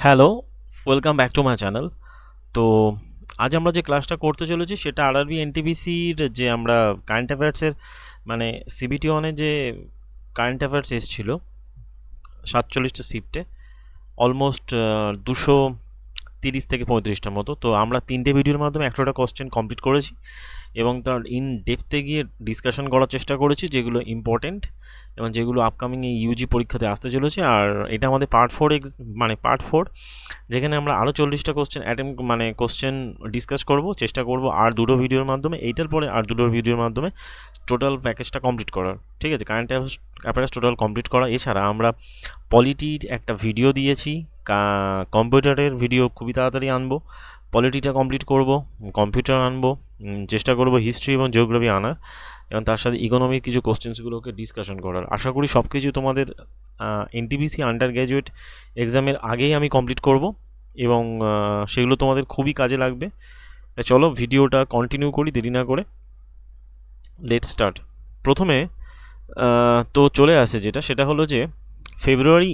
Hello, welcome back to my channel. তো আজ আমরা যে ক্লাসটা করতে চলেছি সেটা আরআরবি এনটিপিসির যে আমরা কারেন্ট অ্যাফেয়ার্সের মানে সিবিটি ওয়ানে যে কারেন্ট অ্যাফেয়ার্স এসেছিল 47টা শিফটে অলমোস্ট 230 থেকে 35টার মতো। তো আমরা 3টে ভিডিওর মাধ্যমে 100টা কোশ্চেন কমপ্লিট করেছি এবং তার ইন ডেপথে গিয়ে ডিসকাশন করার চেষ্টা করেছি যেগুলো ইম্পর্টেন্ট এবং যেগুলো আপকামিং এই ইউজি পরীক্ষাতে আসতে চলেছে। আর এটা আমাদের পার্ট 4, যেখানে আমরা আরও 40টা কোশ্চেন কোশ্চেন ডিসকাস করব, চেষ্টা করব আর দুটো ভিডিওর মাধ্যমে, এইটার পরে আর দুটো ভিডিওর মাধ্যমে টোটাল প্যাকেজটা কমপ্লিট করার। ঠিক আছে, কারেন্ট অ্যাফেয়ার্স টোটাল কমপ্লিট করা। এছাড়া আমরা পলিটির একটা ভিডিও দিয়েছি, কম্পিউটারের ভিডিও খুবই তাড়াতাড়ি আনবো। পলিটিটা কমপ্লিট করব, কম্পিউটার আনবো, চেষ্টা করব হিস্ট্রি এবং জিওগ্রাফি আনার এবং তার সাথে ইকোনমিক কিছু কোশ্চেন্সগুলোকে ডিসকাশন করার। আশা করি সব কিছু তোমাদের এনটিপিসি আন্ডার গ্র্যাজুয়েট এক্সামের আগেই আমি কমপ্লিট করব এবং সেগুলো তোমাদের খুবই কাজে লাগবে। চলো ভিডিওটা কন্টিনিউ করি দেরি না করে। Let start. প্রথমে তো চলে আসে সেটা হলো যে February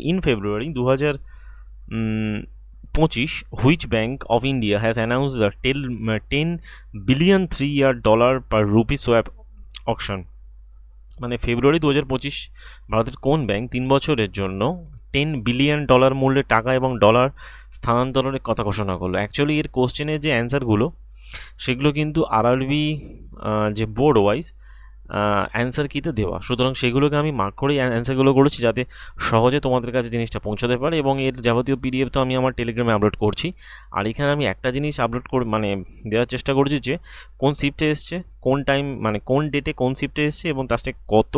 2025 which Bank of India has announce the 10 billion $3 per rupee swap auction. মানে ফেব্রুয়ারি 2025 ভারতের কোন ব্যাংক 3 বছরের জন্য $10 বিলিয়ন মূল্যের টাকা এবং ডলার স্থানান্তরের কথা ঘোষণা করলো। অ্যাকচুয়ালি এর কোশ্চেনের যে অ্যান্সারগুলো সেগুলো কিন্তু আরআরবি যে বোর্ড ওয়াইজ অ্যান্সার কিতে দেওয়া, সুতরাং সেগুলোকে আমি মার্ক করেই অ্যান্সারগুলো করেছি যাতে সহজে তোমাদের কাছে জিনিসটা পৌঁছাতে পারে। এবং এর যাবতীয় পিডিএফ তো আমি আমার টেলিগ্রামে আপলোড করছি। আর এখানে আমি একটা জিনিস আপলোড করে দেওয়ার চেষ্টা করছি যে কোন শিফটে এসছে, কোন টাইম কোন ডেটে কোন শিফটে এসছে এবং তার সাথে কত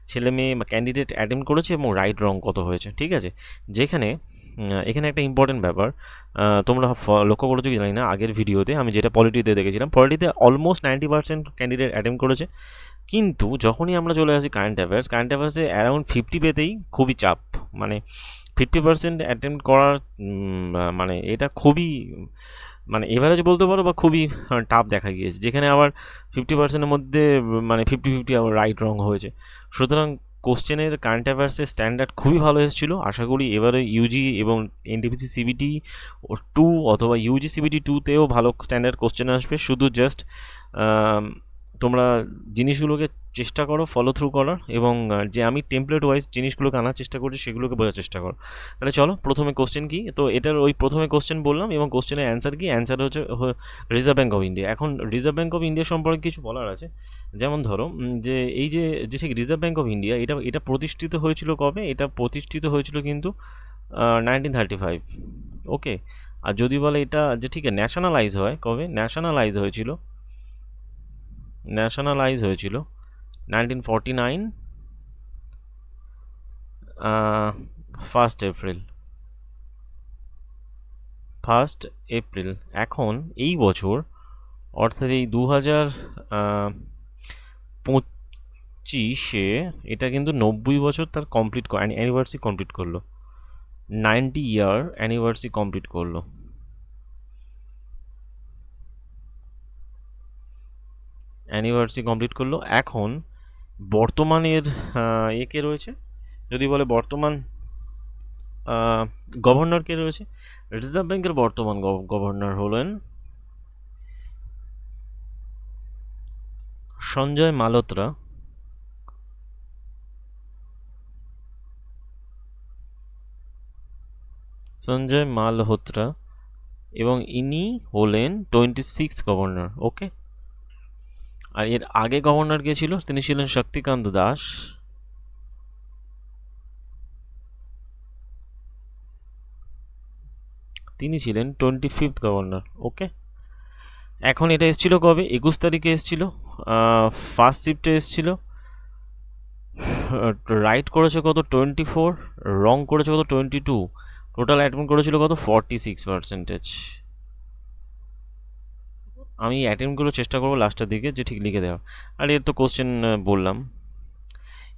ছেলে মেয়ে বা ক্যান্ডিডেট অ্যাটেম্প করেছে এবং রাইট রং কত হয়েছে। ঠিক আছে, যেখানে এখানে একটা ইম্পর্টেন্ট ব্যাপার তোমরা লক্ষ্য করেছো কি জানি না, আগের ভিডিওতে আমি যেটা পলিটিতে দেখেছিলাম, পলিটিতে অলমোস্ট 90% ক্যান্ডিডেট অ্যাটেম্প করেছে। কিন্তু যখনই আমরা চলে আসি কারেন্ট অ্যাফেয়ার্সে অ্যারাউন্ড 50 পেতেই খুবই চাপ। 50% অ্যাটেম্প করার এটা খুবই এভারেজ বলতে পারো বা খুবই টাফ দেখা গিয়েছে, যেখানে আবার 50%-এর মধ্যে 50-50 আবার রাইট রং হয়েছে। সুতরাং কোশ্চেনের কারেন্ট অ্যাফেয়ার্সের স্ট্যান্ডার্ড খুবই ভালো এসেছিলো। আশা করি এবারে ইউজি এবং এনটিপিসি সিবিটি 2 অথবা ইউজি সিবিটি 2তেও ভালো স্ট্যান্ডার্ড কোশ্চেন আসবে। শুধু জাস্ট তোমরা জিনিসগুলোকে চেষ্টা করো ফলো থ্রু করার এবং যে আমি টেমপ্লেট ওয়াইজ জিনিসগুলোকে আনার চেষ্টা করছি সেগুলোকে বোঝার চেষ্টা করো। তাহলে চলো প্রথমে কোশ্চেন কি, তো এটার ওই প্রথমে কোশ্চেন বললাম এবং কোশ্চেনের অ্যান্সার কি, অ্যান্সার হচ্ছে রিজার্ভ ব্যাঙ্ক অফ ইন্ডিয়া। এখন রিজার্ভ ব্যাঙ্ক অফ ইন্ডিয়া সম্পর্কে কিছু বলার আছে। যেমন ধরো যে এই যে ঠিক রিজার্ভ ব্যাঙ্ক অফ ইন্ডিয়া এটা প্রতিষ্ঠিত হয়েছিল কবে? এটা প্রতিষ্ঠিত হয়েছিল কিন্তু 1935। ওকে, আর যদি বলে এটা যে ঠিক আছে ন্যাশনালাইজ হয় কবে, ন্যাশনালাইজ হয়েছিল 1949 ফার্স্ট এপ্রিল। এখন এই বছর অর্থাৎ এই 2025-এ এটা কিন্তু 90 বছর তার অ্যানিভার্সারি কমপ্লিট করলো, 90 ইয়ার অ্যানিভার্সারি কমপ্লিট করলো। এখন বর্তমানের কে রয়েছে, যদি বলে বর্তমান গভর্নর কে রয়েছে, রিজার্ভ ব্যাংকের বর্তমান গভর্নর হলেন সঞ্জয় মালহোত্রা। এবং ইনি হলেন 26th গভর্নর। ওকে, আর এর আগে গভর্নর কে ছিল, তিনি ছিলেন শক্তিকান্ত দাস। তিনি ছিলেন 25th গভর্নর। ওকে, এখন এটা এসেছিল কবে? 21 তারিখে এসেছিল, ফার্স্ট শিফটে এসেছিল। রাইট করেছে কত? 24, রং করেছে কত? 22, টোটাল অ্যাটেম্প করেছিল কত? 46%। আমি অ্যাটেম্পগুলো চেষ্টা করবো লাস্টের দিকে যে ঠিক লিখে দেওয়া। আর এর তো কোশ্চেন বললাম।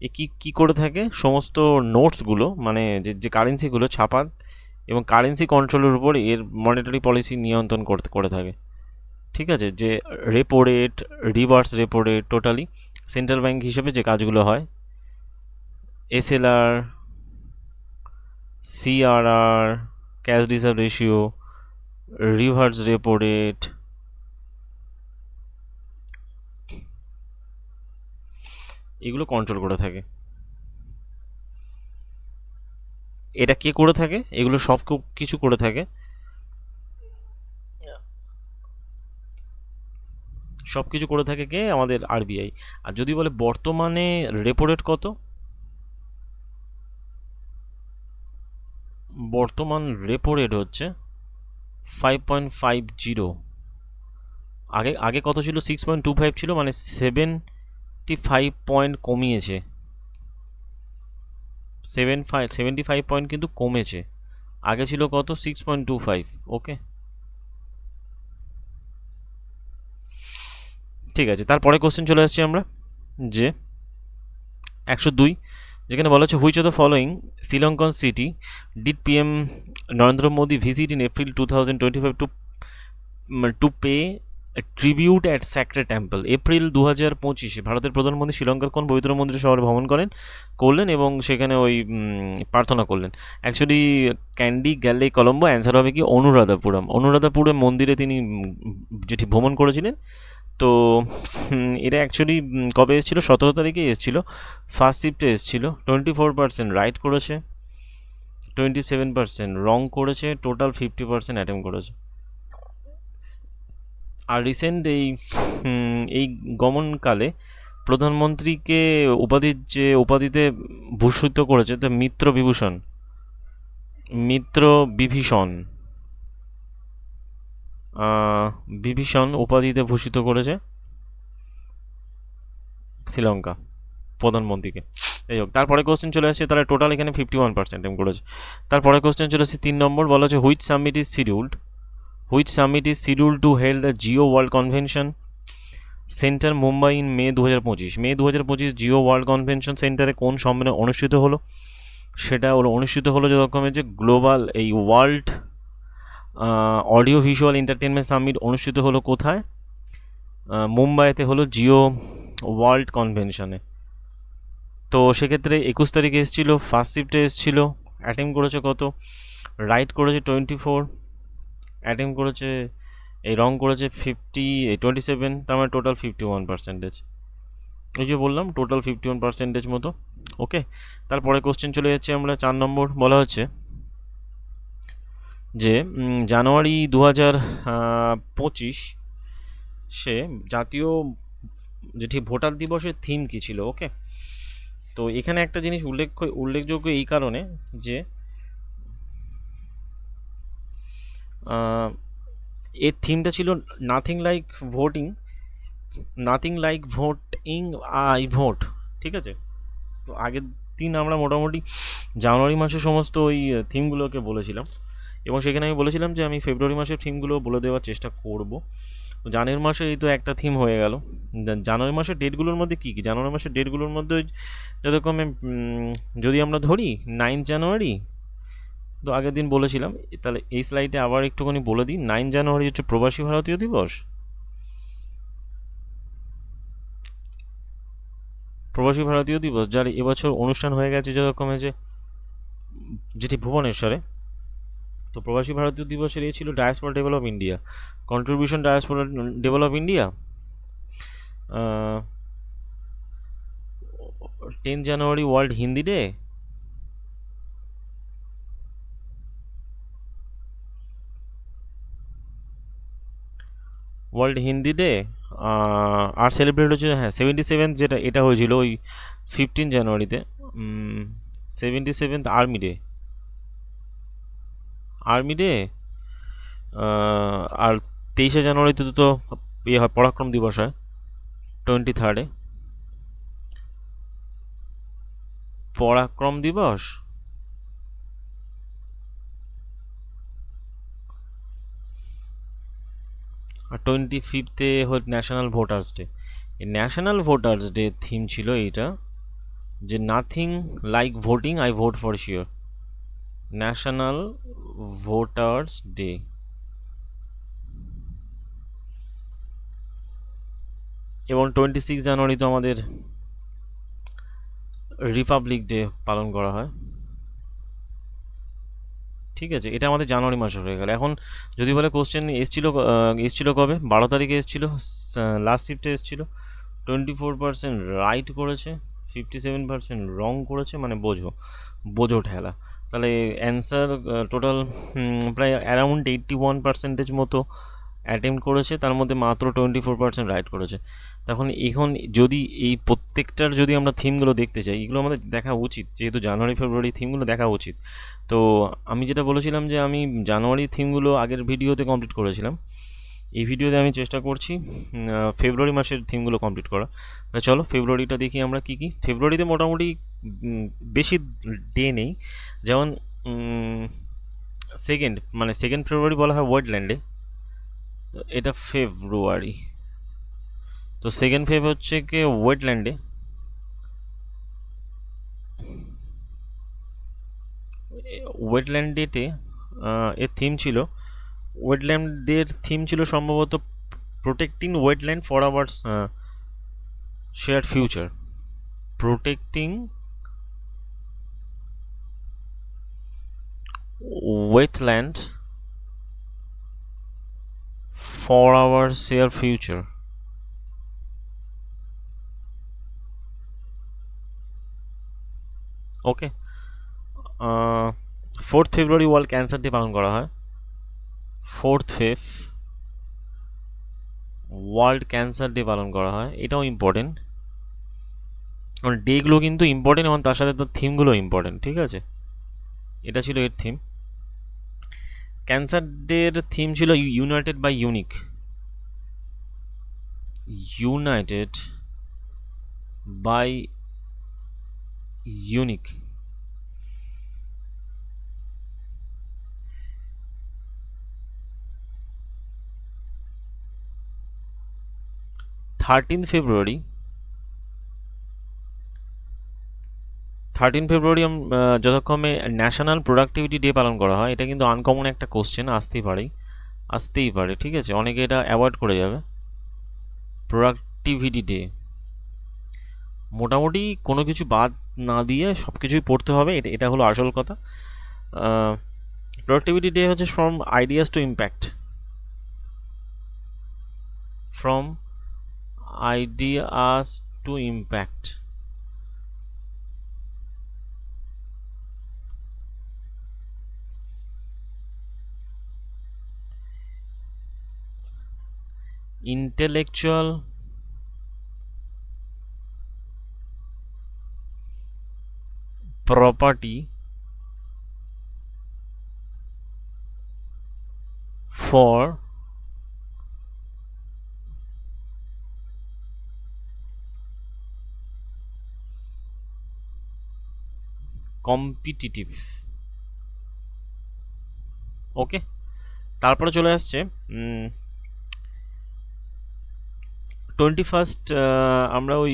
এ কী করে থাকে, সমস্ত নোটসগুলো যে কারেন্সিগুলো ছাপা এবং কারেন্সি কন্ট্রোলের উপর এর মনিটারি পলিসি নিয়ন্ত্রণ করে থাকে। ঠিক আছে, যে repo rate, reverse repo rate, totally central bank হিসেবে যে কাজগুলো হয়, SLR, CRR, cash reserve ratio, reverse repo rate, এগুলো কন্ট্রোল করে থাকে। এটা কে করে থাকে? এগুলো সব কিছু করে থাকে, সব কিছু করে থাকে কে? আমাদের আরবিআই। আর যদি বলে বর্তমানে রেপো রেট কত, বর্তমান রেপো রেট হচ্ছে 5.50। আগে আগে কত ছিল? 6.25 ছিল, মানে 75 পয়েন্ট কমিয়েছে। 75 কিন্তু কমেছে। আগে ছিল কত? 6.25। ওকে, ঠিক আছে। তারপরে কোশ্চেন চলে আসছি আমরা, যে 102, যেখানে বলা হচ্ছে which of the following Sri Lankan city did PM Narendra Modi visit in April 2025 to pay tribute at sacred temple. April 2025 ভারতের প্রধানমন্ত্রী শ্রীলঙ্কার কোন পবিত্র মন্দির শহরে ভ্রমণ করলেন এবং সেখানে ওই প্রার্থনা করলেন? অ্যাকচুয়ালি ক্যান্ডি গ্যালে কলম্বো। অ্যান্সার হবে কি অনুরাধাপুরম। অনুরাধাপুরম মন্দিরে তিনি যেটি ভ্রমণ করেছিলেন। তো এটা অ্যাকচুয়ালি কবে এসেছিলো? 17 তারিখে এসেছিলো, ফার্স্ট শিফটে এসেছিলো। 24% রাইট করেছে, 27% রং করেছে, টোটাল 50% অ্যাটেম্প করেছে। আর রিসেন্ট এই গমনকালে প্রধানমন্ত্রীকে উপাধিতে ভূষিত করেছে, তা মিত্র বিভীষণ উপাধিতে ভূষিত করেছে শ্রীলঙ্কা প্রধানমন্ত্রীকে। এই হোক, তারপরে কোশ্চেন চলে আসছে, তাহলে টোটাল এখানে 51% অ্যাটেম্প করেছে। তারপরে কোশ্চেন চলে আসছে 3 নম্বর, বলা হচ্ছে which summit is scheduled to held the Jio World Convention Centre Mumbai in May 2025। May 2025 Jio World Convention সেন্টারে কোন সম্মেলন অনুষ্ঠিত হলো? সেটা অনুষ্ঠিত হলো যথাক্রমে যে গ্লোবাল এই world audio visual entertainment summit অনুষ্ঠিত হলো কোথায়? মুম্বাইতে হলো, জিও ওয়ার্ল্ড কনভেনশনে। তো সেক্ষেত্রে 21 তারিখে এসেছিলো, ফার্স্ট শিফটে এসেছিলো। অ্যাটেম্প করেছে কত? রাইট করেছে 24, অ্যাটেম্প করেছে এই রং করেছে 27, তার মানে টোটাল 51%। এই যে বললাম টোটাল 51% মতো। ওকে, তারপরে কোশ্চেন চলে যাচ্ছে আমরা 4 নম্বর, বলা হচ্ছে যে জানুয়ারি 2025 সে জাতীয় যেটি ভোটার দিবসের থিম কী ছিল? ওকে, তো এখানে একটা জিনিস উল্লেখযোগ্য এই কারণে যে এর থিমটা ছিল nothing like voting I vote. ঠিক আছে, তো আগের দিন আমরা মোটামুটি জানুয়ারি মাসে সমস্ত ওই থিমগুলোকে বলেছিলাম, এবং সেখানে আমি বলেছিলাম যে আমি ফেব্রুয়ারি মাসের থিমগুলো বলে দেওয়ার চেষ্টা করব। তো জানুয়ারি মাসে এই তো একটা থিম হয়ে গেল। জানুয়ারি মাসের ডেটগুলোর মধ্যে কী কী? জানুয়ারি মাসের ডেটগুলোর মধ্যে যতক্ষণে যদি আমরা ধরি 9 জানুয়ারি, তো আগের দিন বলেছিলাম, তাহলে এই স্লাইডে আবার একটুখানি বলে দিই। 9 জানুয়ারি হচ্ছে প্রবাসী ভারতীয় দিবস। যার এবছর অনুষ্ঠান হয়ে গেছে যতক্ষণে যেটি ভুবনেশ্বরে। তো প্রবাসী ভারতীয় দিবসের এই ছিল diaspora develop India, contribution diaspora develop India. 10 জানুয়ারি ওয়ার্ল্ড হিন্দি ডে। আর সেলিব্রেট হচ্ছে, হ্যাঁ, 77, যেটা এটা হয়েছিল ওই 15 জানুয়ারিতে। 77 আর্মি ডে। আর 23 জানুয়ারিতে তো ইয়ে হয়, পরাক্রম দিবস হয় 23 পরাক্রম দিবস। আর 25 হল ন্যাশনাল ভোটার্স ডে। এই ন্যাশনাল ভোটার্স ডে থিম ছিল এইটা, যে nothing like voting I vote for sure. National voters day. এবং 26 জানুয়ারি তো আমাদের রিপাবলিক ডে পালন করা হয়। ঠিক আছে, এটা আমাদের জানুয়ারি মাসে হয়ে গেল। এখন যদি বলে কোশ্চেন এসছিল কবে, 12 তারিখে এসছিল, লাস্ট শিফটে এসছিল। 24% রাইট করেছে, 57% রং করেছে, মানে বোঝো বোঝো ঠেলা। তাহলে অ্যান্সার টোটাল প্রায় অ্যারাউন্ড 81% মতো অ্যাটেম্প্ট করেছে, তার মধ্যে মাত্র 24% রাইট করেছে। এখন যদি এই প্রত্যেকটার যদি আমরা থিমগুলো দেখতে চাই, এগুলো আমাদের দেখা উচিত, যেহেতু জানুয়ারি ফেব্রুয়ারি থিমগুলো দেখা উচিত। তো আমি যেটা বলেছিলাম যে আমি জানুয়ারি থিমগুলো আগের ভিডিওতে কমপ্লিট করেছিলাম, এই ভিডিওতে আমি চেষ্টা করছি ফেব্রুয়ারি মাসের থিমগুলো কমপ্লিট করা। চলো ফেব্রুয়ারিটা দেখি আমরা কী কী। ফেব্রুয়ারিতে মোটামুটি বেশি ডে নেই, যেমন সেকেন্ড ফেব্রুয়ারি বলা হয় ওয়েটল্যান্ডে, এটা ফেব্রুয়ারি। তো সেকেন্ড ফেব হচ্ছে কি ওয়েটল্যান্ডে। ওয়েটল্যান্ডেতে এর থিম ছিল, ওয়েটল্যান্ডের থিম ছিল সম্ভবত protecting wetland for our share future. Protecting wetland for our share future. Okay, 4th February world cancer day পালন করা হয়। 4th Feb world cancer day পালন করা হয়, এটাও ইম্পর্টেন্ট, কারণ ডেগুলো কিন্তু ইম্পর্টেন্ট এবং তার সাথে তার থিমগুলো ইম্পর্টেন্ট। ঠিক আছে, এটা ছিল এর থিম। ক্যান্সার ডের থিম ছিল united by unique. United by unique. Thirteen February যথাক্রমে ন্যাশনাল প্রোডাক্টিভিটি ডে পালন করা হয়। এটা কিন্তু আনকমন একটা কোশ্চেন, আসতেই পারে। ঠিক আছে, অনেকে এটা অ্যাভয়েড করে যাবে। প্রোডাক্টিভিটি ডে মোটামুটি কোনো কিছু বাদ না দিয়ে সব কিছুই পড়তে হবে, এটা হলো আসল কথা। প্রোডাক্টিভিটি ডে হচ্ছে from ideas two impact. From ideas two impact. intellectual property for competitive। ওকে, তারপরে চলে আসছে 21st, আমরা ওই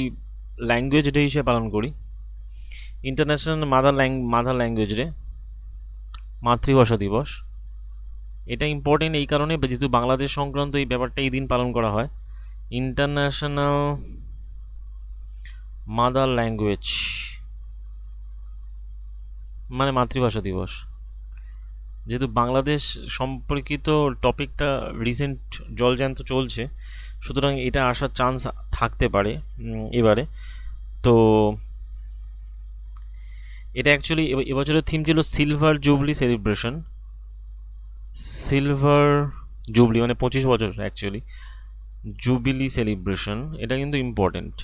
ল্যাঙ্গুয়েজ ডে হিসেবে পালন করি। ইন্টারন্যাশনাল মাদার ল্যাঙ্গুয়েজ ডে, মাতৃভাষা দিবস। এটা ইম্পর্টেন্ট এই কারণে, যেহেতু বাংলাদেশ সংক্রান্ত এই ব্যাপারটা এই দিন পালন করা হয়। ইন্টারন্যাশনাল মাদার ল্যাঙ্গুয়েজ মানে মাতৃভাষা দিবস। যেহেতু বাংলাদেশ সম্পর্কিত টপিকটা রিসেন্ট জলজ্যান্ত চলছে, সুতরাং এটা আসার চান্স থাকতে পারে এবারে। তো এটা অ্যাকচুয়ালি এবছরের থিম ছিল silver jubilee celebration. Silver jubilee মানে 25 বছর অ্যাকচুয়ালি, জুবিলি সেলিব্রেশন, এটা কিন্তু important.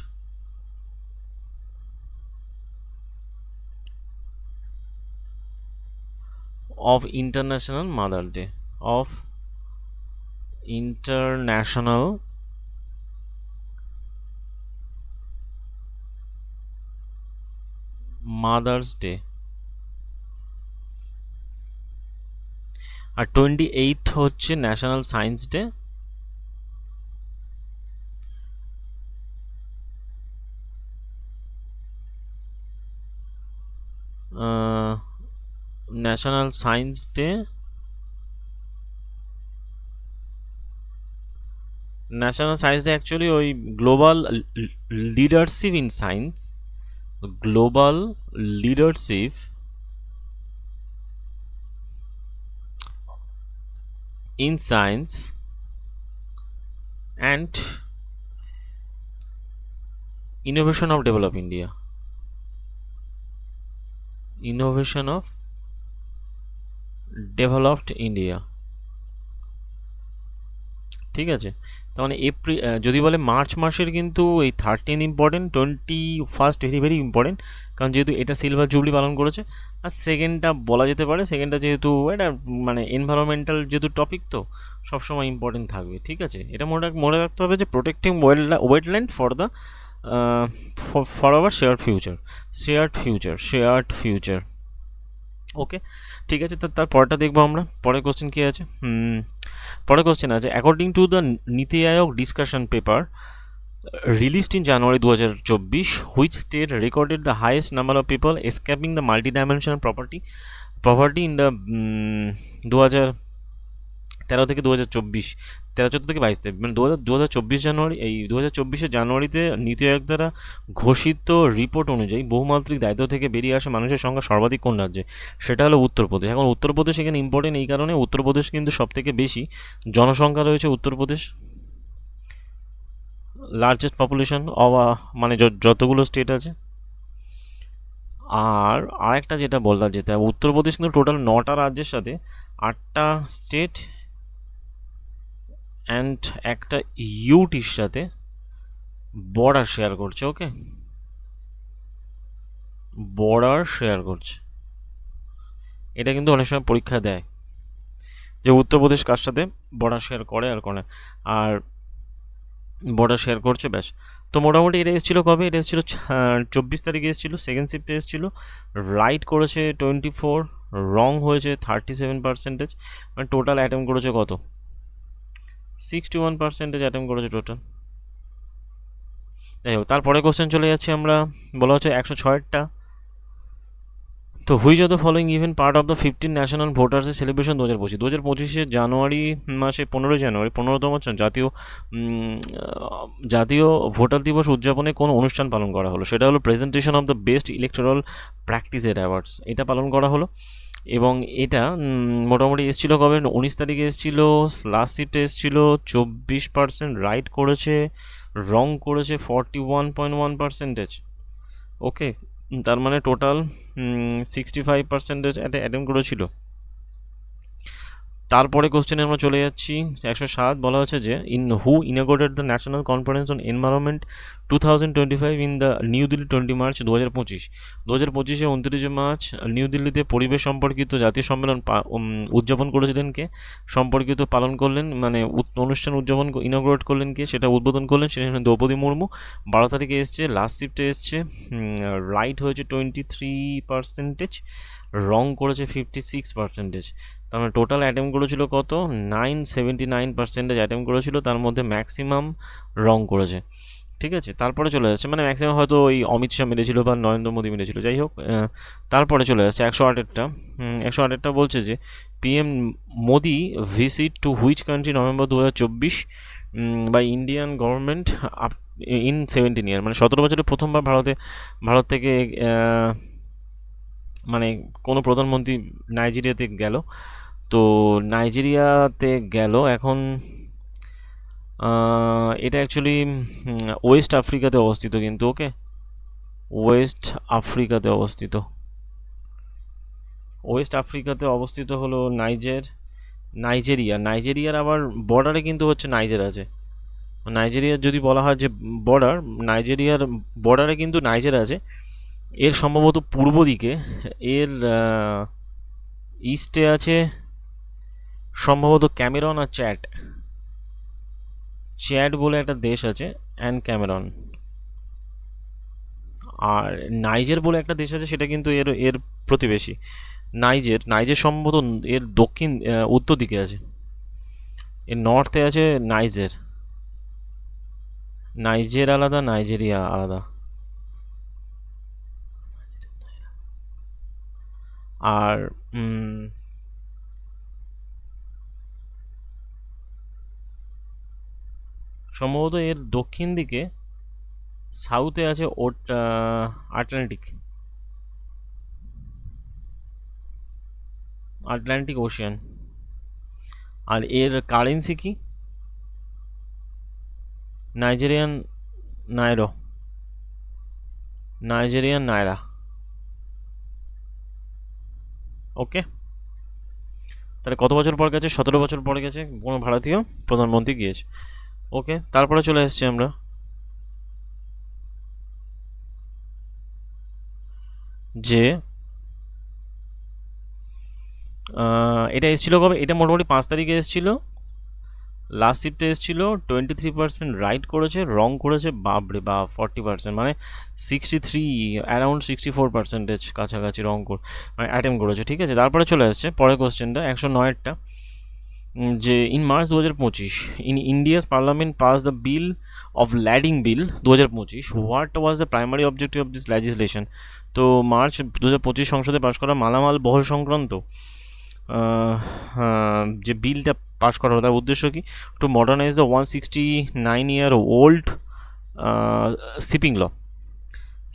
of International Mother Day, of International Mother's Day। আর 28th হচ্ছে national science day. National science day, actually ওই global leadership in science, global leadership in science and innovation of develop India. Innovation of developed India. ঠিক আছে, তার মানে April, যদি বলে March মাসের কিন্তু এই 13 ইম্পর্টেন্ট, 21 ভেরি ভেরি ইম্পর্টেন্ট, কারণ যেহেতু এটা সিলভার জুবলি পালন করেছে। আর সেকেন্ডটা বলা যেতে পারে, সেকেন্ডটা যেহেতু এটা মানে এনভায়রনমেন্টাল যেহেতু টপিক, তো সবসময় ইম্পর্টেন্ট থাকবে। ঠিক আছে, এটা মনে রাখতে হবে যে protecting wetland for the for our shared future. Okay, ঠিক আছে, তার পরেরটা দেখবো আমরা। পরের কোশ্চেন কী আছে? পরের কোশ্চেন আছে, according to the NITI Aayog discussion paper released in January 2024, which state recorded the highest number of people escaping the multidimensional poverty in the 2013 থেকে 2024, 13-14 থেকে 22, মানে 2024 জানুয়ারি, এই 2024 জানুয়ারিতে নীতি আয়োগ দ্বারা ঘোষিত রিপোর্ট অনুযায়ী বহুমাত্রিক দায়িত্ব থেকে বেরিয়ে আসা মানুষের সংখ্যা সর্বাধিক কোন রাজ্যে? সেটা হলো উত্তরপ্রদেশ। এখন উত্তরপ্রদেশ এখানে ইম্পর্টেন্ট এই কারণে, উত্তরপ্রদেশ কিন্তু সবথেকে বেশি জনসংখ্যা রয়েছে উত্তরপ্রদেশ, লার্জেস্ট পপুলেশন মানে যতগুলো স্টেট আছে। আর আরেকটা যেটা বলা যেতে হবে, উত্তরপ্রদেশ কিন্তু টোটাল 9টা রাজ্যের সাথে 8টা স্টেট অ্যান্ড একটা ইউটির সাথে বর্ডার শেয়ার করছে। ওকে, বর্ডার শেয়ার করছে। এটা কিন্তু অনেক সময় পরীক্ষা দেয় যে উত্তরপ্রদেশ কার সাথে বর্ডার শেয়ার করে আর বর্ডার শেয়ার করছে, ব্যাস। তো মোটামুটি এটা এসেছিলো কবে? এটা এসেছিলো 24 তারিখে এসেছিলো, সেকেন্ড শিফটে এসেছিলো। রাইট করেছে 24, রং হয়েছে 37%, মানে টোটাল অ্যাটেম্প করেছে কত? 61% অ্যাটেম্প করেছে টোটাল। যাই হোক, তারপরে কোশ্চেন চলে যাচ্ছি আমরা। বলা হচ্ছে 106টা, তো which of the following event part of the 15 national ভোটার্সের সেলিব্রেশন 2025 জানুয়ারি মাসে 15 জানুয়ারি 15তম জাতীয় ভোটার দিবস উদযাপনে কোন অনুষ্ঠান পালন করা হলো? সেটা হলো presentation of the best electoral প্র্যাকটিসের অ্যাওয়ার্ডস, এটা পালন করা হলো। এবং এটা মোটামুটি এসেছিলো কবে? 19 তারিখে এসেছিলো, লাস্ট সিটে এসেছিলো 24%, রাইট করেছে, রং করেছে 41.1%। ওকে, তার মানে টোটাল 65% অ্যাটেম্প করেছিল। তারপরে কোশ্চেনে আমরা চলে যাচ্ছি 107। বলা হচ্ছে যে who inaugurated the national conference on environment 2025 in the New Delhi 20 March 2025। 2025 29 মার্চ নিউ দিল্লিতে পরিবেশ সম্পর্কিত জাতীয় সম্মেলন উদযাপন করেছিলেন কে? সম্পর্কিত পালন করলেন, মানে অনুষ্ঠান উদযাপন ইনগোরেট করলেন কে? সেটা উদ্বোধন করলেন সেখানে দ্রৌপদী মুর্মু। 12 তারিখে এসছে, লাস্ট শিফটে এসছে, রাইট হয়েছে 23%, রং করেছে 56%। তার মানে টোটাল অ্যাটেম্প করেছিল কত? 979% অ্যাটেম্প করেছিল, তার মধ্যে ম্যাক্সিমাম রং করেছে। ঠিক আছে, তারপরে চলে যাচ্ছে, মানে ম্যাক্সিমাম হয়তো ওই অমিত শাহ মিলেছিল বা নরেন্দ্র মোদী মিলেছিল, যাই হোক। তারপরে চলে যাচ্ছে 108টা বলছে যে PM Modi visit to which country November 2024 বাই ইন্ডিয়ান গভর্নমেন্ট ইন 17 ইয়ার, মানে 17 বছরে প্রথমবার ভারত থেকে মানে কোনো প্রধানমন্ত্রী নাইজেরিয়াতে গেল। তো নাইজেরিয়াতে গেল, এখন এটা অ্যাকচুয়ালি ওয়েস্ট আফ্রিকাতে অবস্থিত কিন্তু। ওকে, ওয়েস্ট আফ্রিকাতে অবস্থিত হলো নাইজেরিয়ার আবার বর্ডারে কিন্তু হচ্ছে নাইজের আছে। নাইজেরিয়ার যদি বলা হয় যে নাইজেরিয়ার বর্ডারে কিন্তু নাইজের আছে। এর সম্ভবত পূর্ব দিকে, এর ইস্টে আছে সম্ভবত ক্যামেরন আর চ্যাড বলে একটা দেশ আছে, অ্যান্ড ক্যামেরন। আর নাইজের বলে একটা দেশ আছে, সেটা কিন্তু এর প্রতিবেশী। নাইজের সম্ভবত এর উত্তর দিকে আছে, এর নর্থে আছে নাইজের আলাদা, নাইজেরিয়া আলাদা। আর সম্ভবত এর দক্ষিণ দিকে সাউথে আছে আটলান্টিক ওশিয়ান। আর এর কারেন্সি কি? নাইজেরিয়ান নাইরো, নাইজেরিয়ান নাইরা। ওকে, তাহলে কত বছর পর গেছে? 17 বছর পরে গেছে কোনো ভারতীয় প্রধানমন্ত্রী গিয়েছে। ওকে, তারপরে চলে এসেছি আমরা যে এটা এসেছিলো কবে? এটা মোটামুটি 5 তারিখে এসেছিলো। লাস্ট শিফটে এসেছিলো, 23% রাইট করেছে, রং করেছে বাপরে বাপ 40%, মানে 63, অ্যারাউন্ড 64% কাছাকাছি রং মানে অ্যাটেম্প করেছে। ঠিক আছে, তারপরে চলে আসছে পরের কোশ্চেনটা 109টা, যে in March 2025 in India's parliament pass the bill of lading bill 2025, what was the primary objective of this legislation? তো মার্চ 2025 সংসদে পাশ করা মালামাল বহল সংক্রান্ত যে বিলটা পাস করা হলো, তার উদ্দেশ্য কি? To modernize the 169-year old shipping law.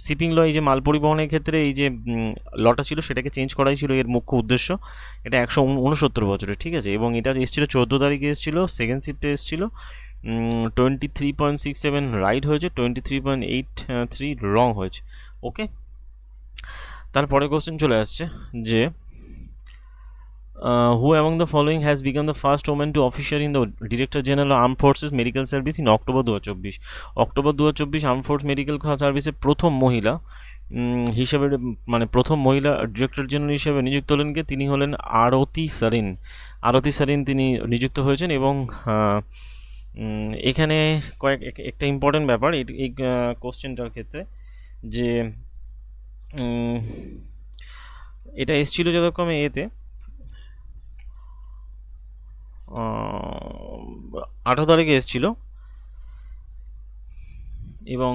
Shipping law, এই যে মাল পরিবহনের ক্ষেত্রে এই যে লটা ছিল সেটাকে চেঞ্জ করাই ছিল এর মুখ্য উদ্দেশ্য। এটা 169 বছরের, ঠিক আছে, এবং এটা এসেছিলো 14 তারিখে এসেছিলো, সেকেন্ড শিফটে এসেছিলো। 23.67 রাইট হয়েছে, 23.83 রং হয়েছে। ওকে, তারপরে কোশ্চেন চলে আসছে যে who among the following has become the first woman to officer in the Director General of Armed Forces Medical Service in October 2024? October 2024 arm force medical সার্ভিসের প্রথম মহিলা হিসেবে, মানে প্রথম মহিলা ডিরেক্টর জেনারেল হিসেবে নিযুক্ত হলেন কে? তিনি হলেন আরতি সারিন। আরতি সারিন তিনি নিযুক্ত হয়েছেন। এবং এখানে একটা ইম্পর্টেন্ট ব্যাপার এই কোশ্চেনটার ক্ষেত্রে, যে এটা এসেছিল যথাক্রমে এতে 18 তারিখে এসেছিল, এবং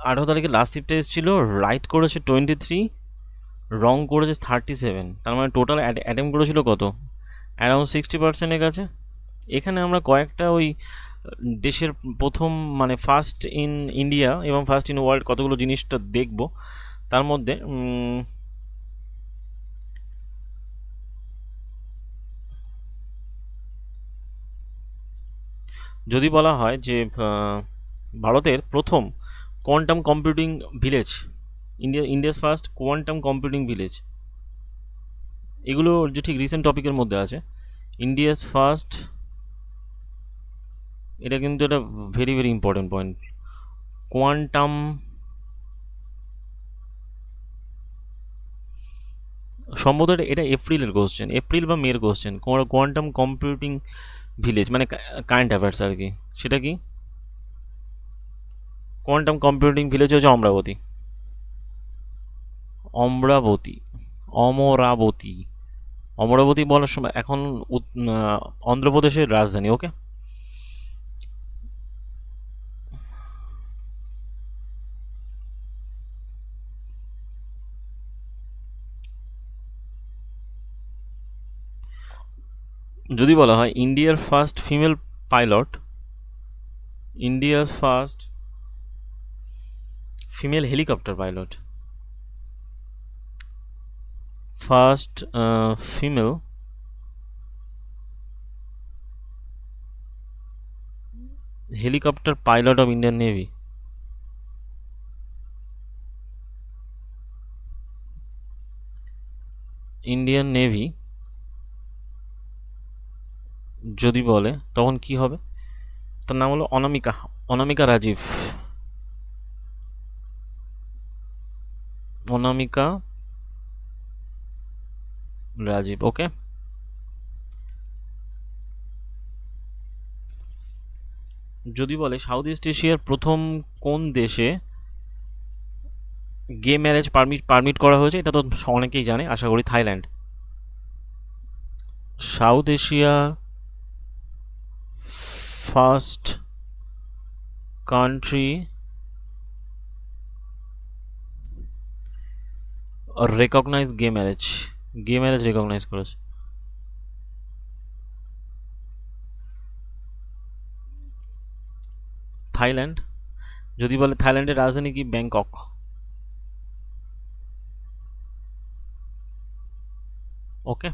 18 তারিখে লাস্ট শিফটে এসেছিল, রাইট করেছে 23, রং করেছে 37, তার মানে টোটাল অ্যাটেম্প করেছিল কত? অ্যারাউন্ড 60%-এর কাছে। এখানে আমরা কয়েকটা ওই দেশের প্রথম, মানে ফার্স্ট ইন ইন্ডিয়া এবং ফার্স্ট ইন ওয়ার্ল্ড কতগুলো জিনিসটা দেখব। তার মধ্যে যদি বলা হয় যে ভারতের প্রথম quantum computing village, India's first quantum computing village, এগুলো যে ঠিক রিসেন্ট টপিকের মধ্যে আছে। ইন্ডিয়াস ফার্স্ট, এটা কিন্তু একটা very very important point. Quantum, সম্ভবত এটা এপ্রিলের কোশ্চেন, এপ্রিল বা মের কোশ্চেন। কোয়ান্টাম কম্পিউটিং ভিলেজ মানে কারেন্ট অ্যাফেয়ার্স আর কি। সেটা কি? কোয়ান্টাম কম্পিউটিং ভিলেজ হচ্ছে অমরাবতী। অমরাবতী, অমরাবতী, অমরাবতী বলার সময় এখন অন্ধ্রপ্রদেশের রাজধানী। ওকে, যদি বলা হয় ইন্ডিয়ার ফার্স্ট ফিমেল পাইলট, ইন্ডিয়ার first female helicopter pilot, first female helicopter pilot of Indian navy, Indian navy যদি বলে তখন কি হবে? তার নাম হলো অনামিকা, অনামিকা রাজীব, অনামিকা রাজীব। ওকে, যদি বলে সাউথ ইস্ট এশিয়ার প্রথম কোন দেশে গে ম্যারেজ পারমিট করা হয়েছে? এটা তো অনেকেই জানে, আশা করি Thailand. South Asia first country recognize gay marriage, gay marriage recognize করেছে থাইল্যান্ড। যদি বলে থাইল্যান্ডের রাজধানী কি? ব্যাংকক। ওকে।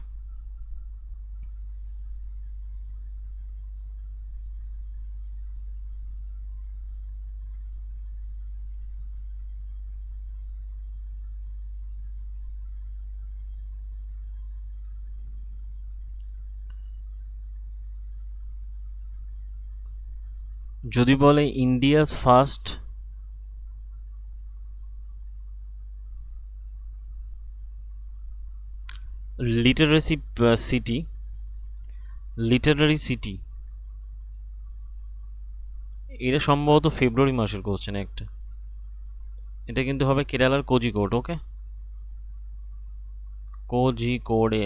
যদি বলে India's first literacy city, literary city, এটা সম্ভবত ফেব্রুয়ারি মাসের কোশ্চেন একটা। এটা কিন্তু হবে কেরালার কোজিকোড। ওকে, কোজিকোডে।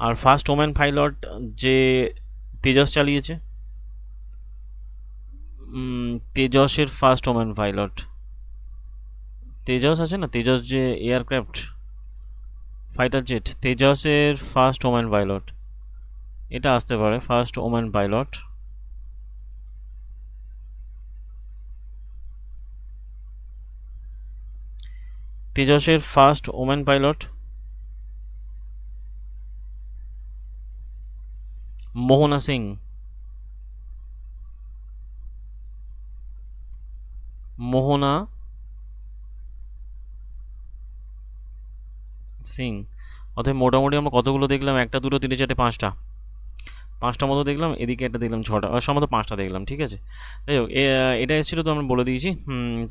আর ফার্স্ট ওম্যান পাইলট যে তেজস চালিয়েছে, তেজসের ফার্স্ট ওম্যান পাইলট, তেজস আছে না, তেজস যে এয়ারক্রাফট ফাইটার জেট, তেজসের ফার্স্ট ওম্যান পাইলট, এটা আসতে পারে ফার্স্ট ওম্যান পাইলট। তেজসের first woman pilot Mohana Singh. Mohana Singh. অতএব মোটামুটি আমরা কতগুলো দেখলাম, একটা দুটো তিনটে চারটে পাঁচটা, পাঁচটা মতো দেখলাম, এদিকে একটা দেখলাম ছটা, সম্ভবত পাঁচটা দেখলাম। ঠিক আছে, যাই হোক, এটা এসেছিলো তো আমরা বলে দিয়েছি।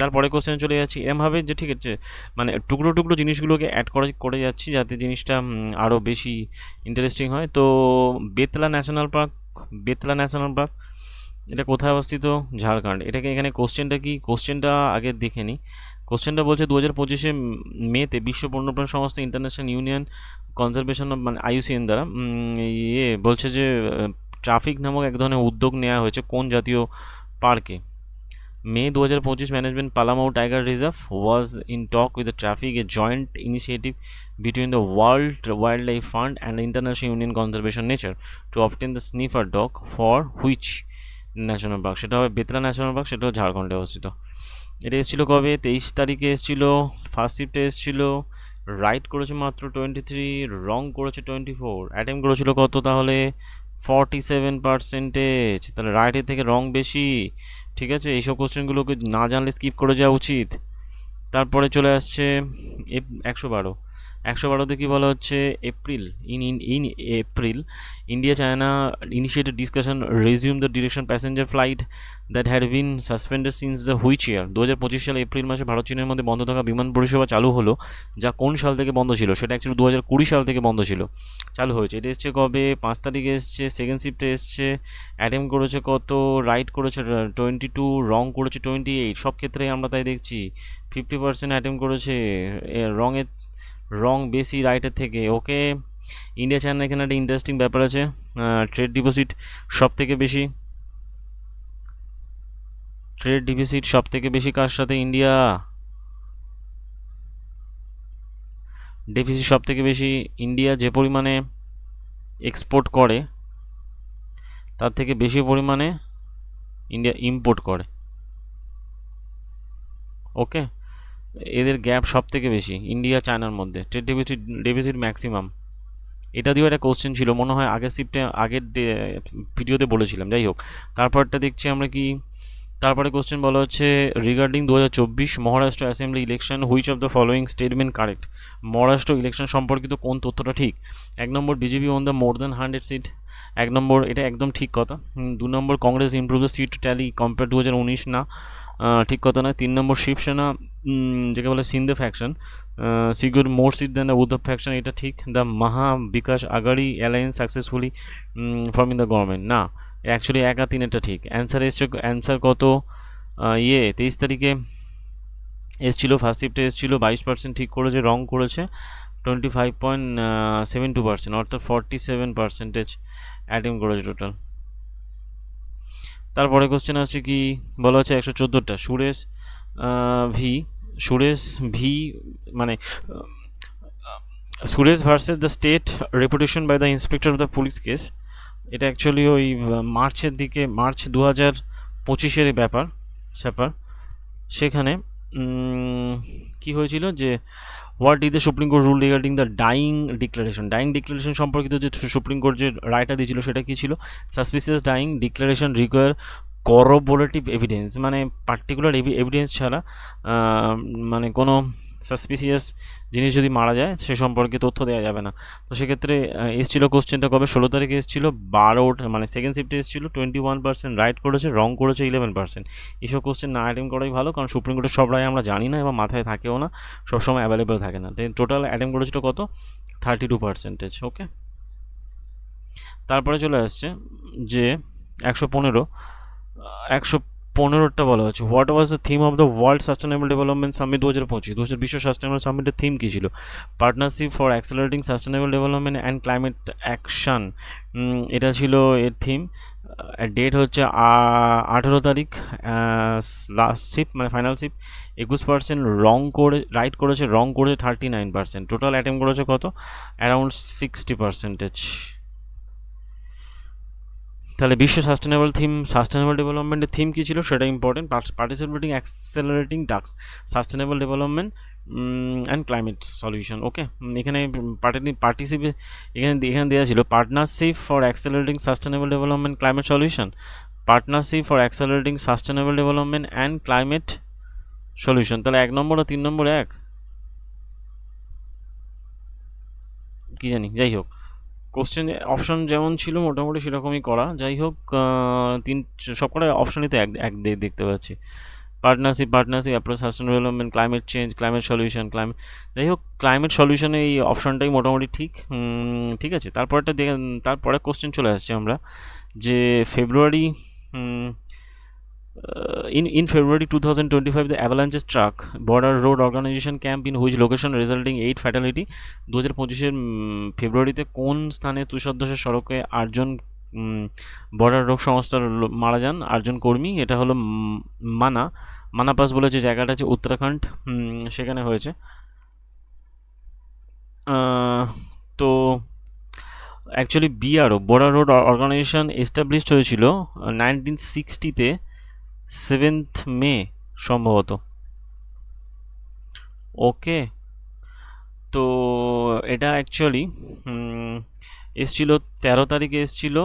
তারপরে কোশ্চেন চলে যাচ্ছি এরমভাবে যে ঠিক আছে, মানে টুকরো টুকরো জিনিসগুলোকে অ্যাড করে যাচ্ছি যাতে জিনিসটা আরও বেশি ইন্টারেস্টিং হয়। তো Betla national park, Betla national park এটা কোথায় অবস্থিত? ঝাড়খণ্ড। এটাকে এখানে কোশ্চেনটা কি, কোশ্চেনটা আগে দেখে নিই। কোশ্চেনটা বলছে 2025 মেতে বিশ্ব বন্যপ্রাণ সংস্থা ইন্টারন্যাশনাল ইউনিয়ন কনজারভেশন মানে IUCN দ্বারা বলছে যে ট্রাফিক নামক এক ধরনের উদ্যোগ নেওয়া হয়েছে কোন জাতীয় পার্কে। May 2025 management Palamau Tiger Reserve was in talk with the traffic, a joint initiative between the World Wildlife Fund and the International Union Conservation Nature to obtain the sniffer dog for which national park? সেটা হবে Betla national park, সেটাও ঝাড়খণ্ডে অবস্থিত। এটা এসেছিলো কবে? 23 তারিখে এসেছিলো, ফার্স্ট শিফটে এসেছিলো। রাইট করেছে মাত্র 23, রং করেছে 24, অ্যাটেম্প করেছিল কত তাহলে? 47%। তাহলে রাইটের থেকে রং বেশি। ঠিক আছে, এইসব কোশ্চেনগুলোকে না জানলে স্কিপ করে যাওয়া উচিত। তারপরে চলে আসছে 112। 112তে কী বলা হচ্ছে? April in April India China initiated discussion resume the direction passenger flight that had been suspended since the which year? 2025 সালে এপ্রিল মাসে ভারত চীনের মধ্যে বন্ধ থাকা বিমান পরিষেবা চালু হলো, যা কোন সাল থেকে বন্ধ ছিল? সেটা অ্যাকচুয়ালি 2020 সাল থেকে বন্ধ ছিল, চালু হয়েছে। এটা এসছে কবে? 5 তারিখে এসছে, সেকেন্ড শিফটে এসছে। অ্যাটেম্প করেছে কত? রাইট করেছে 22, রং করেছে 28। সব ক্ষেত্রেই আমরা তাই দেখছি 50% অ্যাটেম্প করেছে। রং বেশি রাইটের থেকে। ওকে, ইন্ডিয়া চায়না এখানে একটা ইন্টারেস্টিং ব্যাপার আছে। ট্রেড ডিপোজিট সব থেকে বেশি, ট্রেড ডিফিসিট সব থেকে বেশি কার সাথে? ইন্ডিয়া। ডেফিসিট সব থেকে বেশি ইন্ডিয়া যে পরিমাণে এক্সপোর্ট করে তার থেকে বেশি পরিমাণে ইন্ডিয়া ইম্পোর্ট করে। ওকে, এদের গ্যাপ সব থেকে বেশি ইন্ডিয়া চায়নার মধ্যে, ট্রেড ডেফিসিট ম্যাক্সিমাম। এটা দিয়েও একটা কোশ্চেন ছিল মনে হয়, আগের শিফটে আগের ভিডিওতে বলেছিলাম। যাই হোক, তারপরটা দেখছি আমরা কি। তারপরে কোশ্চেন বলা হচ্ছে regarding 2024 Maharashtra assembly election which of the following statement correct? Maharashtra election সম্পর্কিত কোন তথ্যটা ঠিক? 1 number BJP won the more than 100 seat, 1 number, এটা একদম ঠিক কথা। 2 number Congress improve the seat tally compare 2019, না ঠিক কথা নয়। 3 নম্বর শিবসেনা যাকে বলে Shinde faction secure more seat then the Uddhav faction, এটা ঠিক। The Maha Vikas Aghadi alliance successfully forming the government, না অ্যাকচুয়ালি 1 আর 3 এটা ঠিক। অ্যান্সার এসছে, অ্যান্সার কত? 23 তারিখে এসেছিলো, ফার্স্ট শিফটে এসেছিলো, 22% ঠিক করেছে, রং করেছে 25.72%, অর্থাৎ 47% অ্যাটেম্প করেছে টোটাল। তারপরে কোশ্চেন আছে কি বলা হচ্ছে 114টা সুরেশ ভি মানে Suresh versus the state reputation by the inspector of the police case. এটা অ্যাকচুয়ালি ওই মার্চের দিকে, মার্চ 2025-এর ব্যাপার স্যাপার। সেখানে কি হয়েছিল যে what is the supreme court rule regarding the dyeing declaration সম্পর্কিত যে সুপ্রিম কোর্ট যে রায়টা দিয়েছিল সেটা কী ছিল? Suspicious dying declaration require corroborative evidence, মানে পার্টিকুলার এভিডেন্স ছাড়া মানে কোনো সাসপিসিয়াস জিনিস যদি মারা যায় সে সম্পর্কে তথ্য দেওয়া যাবে না। তো সেক্ষেত্রে এসেছিলো কোশ্চেনটা কবে? 16 তারিখে এসেছিলো, 12 মানে সেকেন্ড শিফটে এসেছিলো। 21% রাইট করেছে, রং করেছে 11%। এইসব কোশ্চেন না অ্যাটেম্প করাই ভালো, কারণ সুপ্রিম কোর্টের সব রায় আমরা জানি না এবং মাথায় থাকেও না, সবসময় অ্যাভেলেবেল থাকে না। টোটাল অ্যাটেম্প করেছিল কত? 32%। ওকে, তারপরে চলে আসছে যে 115টা বলা হচ্ছে what was the theme of the world sustainable development summit 2025। বিশ্ব সাস্টেনেবল সামিটের থিম কী ছিল? Partnership for accelerating sustainable development and climate action, এটা ছিল এর থিম। ডেট হচ্ছে 18 তারিখ, লাস্ট শিপ মানে ফাইনাল শিপ। 21% রাইট করেছে, রং করেছে 39%। টোটাল অ্যাটেম্প করেছে কত? অ্যারাউন্ড 60%। তাহলে বিশ্ব সাস্টেনেবল ডেভেলপমেন্টের থিম কী ছিল সেটা important. Participating accelerating sustainable development and climate solution. Okay, এখানে এখানে দেওয়া ছিল partnership for accelerating sustainable development climate solution, partnership for accelerating sustainable development and climate solution. তাহলে 1 নম্বর আর 3 নম্বর এক, কী জানি, যাই হোক কোশ্চেন অপশন যেমন ছিল মোটামুটি সেরকমই করা। যাই হোক, সবকটা অপশনই তো এক দেখতে পাচ্ছি। Partnership approach sustainable development, climate change, climate solution, যাই হোক ক্লাইমেট সলিউশনে এই অপশনটাই মোটামুটি ঠিক। ঠিক আছে, তারপরে কোশ্চেন চলে আসছে আমরা যে ফেব্রুয়ারি in February 2025, the avalanche struck Border Road Organization camp in which location resulting 8 fatality। 2025 ফেব্রুয়ারিতে কোন স্থানে তুষারধসের সড়কে 8জন বর্ডার রোড সংস্থার মারা যান, 8জন কর্মী। এটা হলো মানাপাস বলে যে জায়গাটা আছে উত্তরাখণ্ড, সেখানে হয়েছে। তো actually BRO border road organisation established হয়েছিল 1960-তে 7th মে সম্ভবত। ওকে, তো এটা অ্যাকচুয়ালি এসছিল 13 তারিখে এসছিল।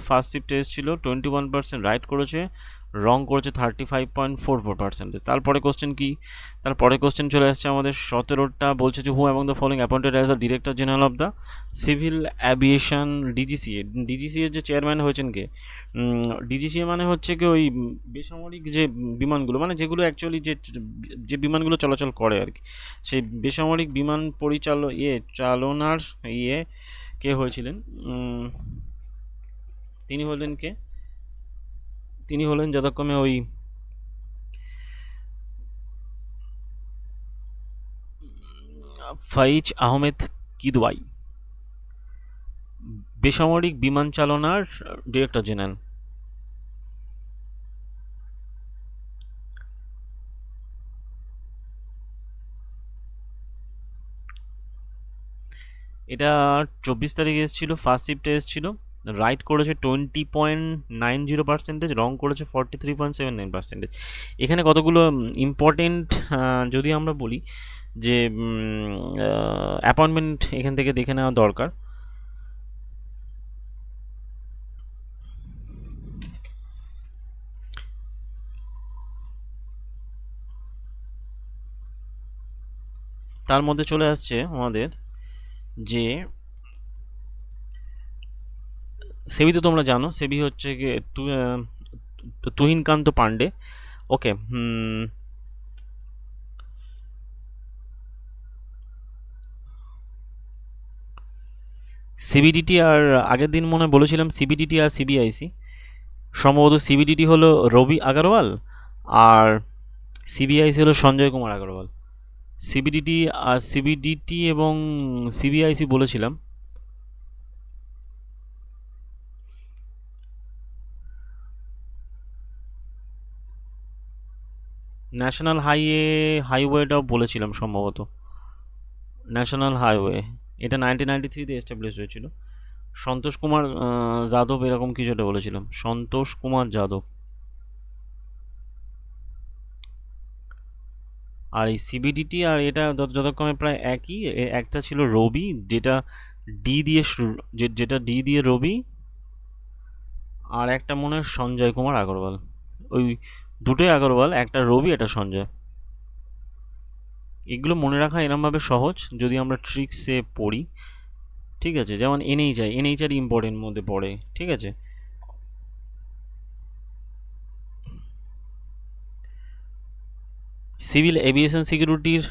ফার্স্ট শিফটে এসছিল, 21% রাইট করেছে, রং করেছে 35.44%। তারপরে কোশ্চেন চলে আসছে আমাদের 17টা, বলছে যে হু among the following appointed as the director general of the civil aviation DGCA যে চেয়ারম্যান হয়েছেন কে? ডিজিসিএ মানে হচ্ছে কি ওই বেসামরিক যে বিমানগুলো, মানে যেগুলো অ্যাকচুয়ালি যে বিমানগুলো চলাচল করে আর কি, সেই বেসামরিক বিমান চালনার কে হয়েছিলেন? তিনি হলেন যথাক্রমে ওই ফাইজ আহমেদ কিদওয়াই, বেসামরিক বিমান চালনার ডিরেক্টর জেনারেল। এটা 24 তারিখে এসেছিল, ফার্স্ট শিফটে এসেছিল, রাইট করেছে 20.90%, রং করেছে 43.79%। এখানে কতগুলো ইম্পর্টেন্ট যদি আমরা বলি যে অ্যাপয়েন্টমেন্ট এখান থেকে দেখে নেওয়া দরকার। তার মধ্যে চলে আসছে আমাদের যে সেবি, তো তোমরা জানো সেবি হচ্ছে গিয়ে তুহিনকান্ত পান্ডে। ওকে, সিবিডিটি আর আগের দিন মনে বলেছিলাম সিবিডিটি আর সিবিআইসি, সম্ভবত সিবিডিটি হলো রবি আগরওয়াল আর সিবিআইসি হলো সঞ্জয় কুমার আগরওয়াল। সিবিডিটি এবং সিবিআইসি বলেছিলাম। ন্যাশনাল হাইওয়েটাও বলেছিলাম সম্ভবত, ন্যাশনাল হাইওয়ে। এটা 1993-তে এস্টাবলিশ হয়েছিল। সন্তোষ কুমার যাদব এরকম কিছু একটা বলেছিলাম, সন্তোষ কুমার যাদব। আর এই সিবিডিটি আর এটা যথাক্রমে প্রায় একই। একটা ছিল রবি, যেটা ডি দিয়ে যেটা ডি দিয়ে রবি, আর একটা মনে হয় সঞ্জয় কুমার আগরওয়াল। ওই দুটোই আগরওয়াল, একটা রবি একটা সঞ্জয়। এগুলো মনে রাখা এরমভাবে সহজ যদি আমরা ট্রিক্সে পড়ি। ঠিক আছে, যেমন এনএইচআর ইম্পর্টেন্ট মধ্যে পড়ে। ঠিক আছে, সিভিল এভিয়েশন সিকিউরিটির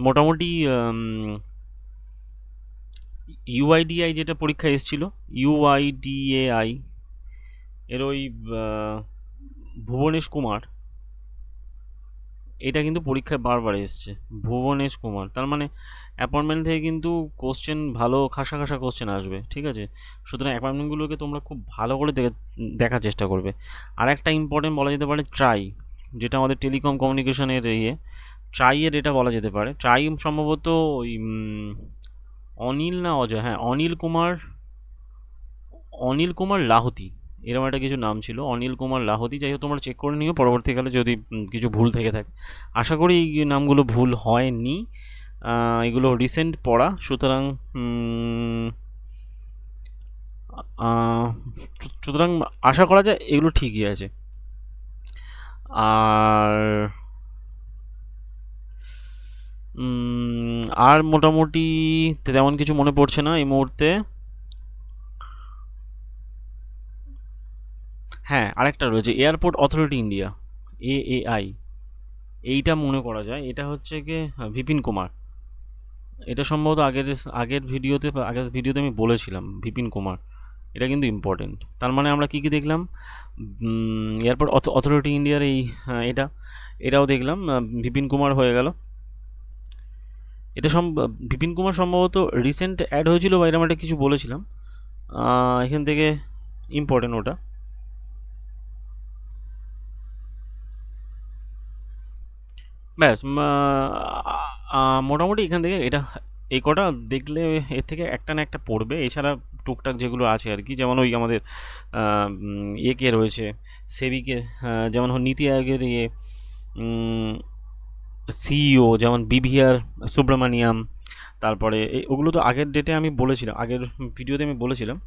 মোটামুটি ইউআইডিআই যেটা পরীক্ষা এসেছিল, ইউআইডিএআই এর ওই ভুবনেশ কুমার, এটা কিন্তু পরীক্ষায় বারবার এসছে, ভুবনেশ কুমার। তার মানে অ্যাপয়েন্টমেন্ট থেকে কিন্তু কোশ্চেন ভালো খাসা খাসা কোশ্চেন আসবে। ঠিক আছে, সুতরাং অ্যাপয়েন্টমেন্টগুলোকে তোমরা খুব ভালো করে দেখার চেষ্টা করবে। আর একটা ইম্পর্টেন্ট বলা যেতে পারে ট্রাই, যেটা আমাদের টেলিকম কমিউনিকেশনের ট্রাইয়ের এটা বলা যেতে পারে। ট্রাই সম্ভবত ওই অনিল না অজয়, হ্যাঁ অনিল কুমার লাহোতি, এরকম একটা কিছু নাম ছিল, অনিল কুমার লাহোতি। যাই হোক, তোমরা চেক করে নিও পরবর্তীকালে যদি কিছু ভুল থেকে থাকে। আশা করি এই নামগুলো ভুল হয়নি, এগুলো রিসেন্ট পড়া, সুতরাং সুতরাং আশা করা যায় এগুলো ঠিকই আছে। আর আর মোটামুটি তেমন কিছু মনে পড়ছে না এই মুহূর্তে। হ্যাঁ, আরেকটা রয়েছে এয়ারপোর্ট অথরিটি ইন্ডিয়া, এএআই। এইটা মনে করা যায়, এটা হচ্ছে গিয়ে বিপিন কুমার। এটা সম্ভবত আগের ভিডিওতে আমি বলেছিলাম বিপিন কুমার। এটা কিন্তু ইম্পর্টেন্ট। তার মানে আমরা কি কি দেখলাম, এয়ারপোর্ট অথরিটি ইন্ডিয়ার এটাও দেখলাম, বিপিন কুমার হয়ে গেল। এটা বিপিন কুমার সম্ভবত রিসেন্ট অ্যাড হয়েছিল বা এরকম একটা কিছু বলেছিলাম, এখান থেকে ইম্পর্টেন্ট ওটা। ব্যাস, মোটামুটি এখান থেকে এই কটা দেখলে এর থেকে একটা না একটা পড়বে। এছাড়া টুকটাক যেগুলো আছে আর কি, যেমন ওই আমাদের কে রয়েছে, সেবিকে, যেমন নীতি আয়োগের সিইও যেমন বিভিআর সুব্রমণিয়াম। তারপরে ওগুলো তো আগের ডেটে আমি বলেছিলাম, আগের ভিডিওতে আমি বলেছিলাম।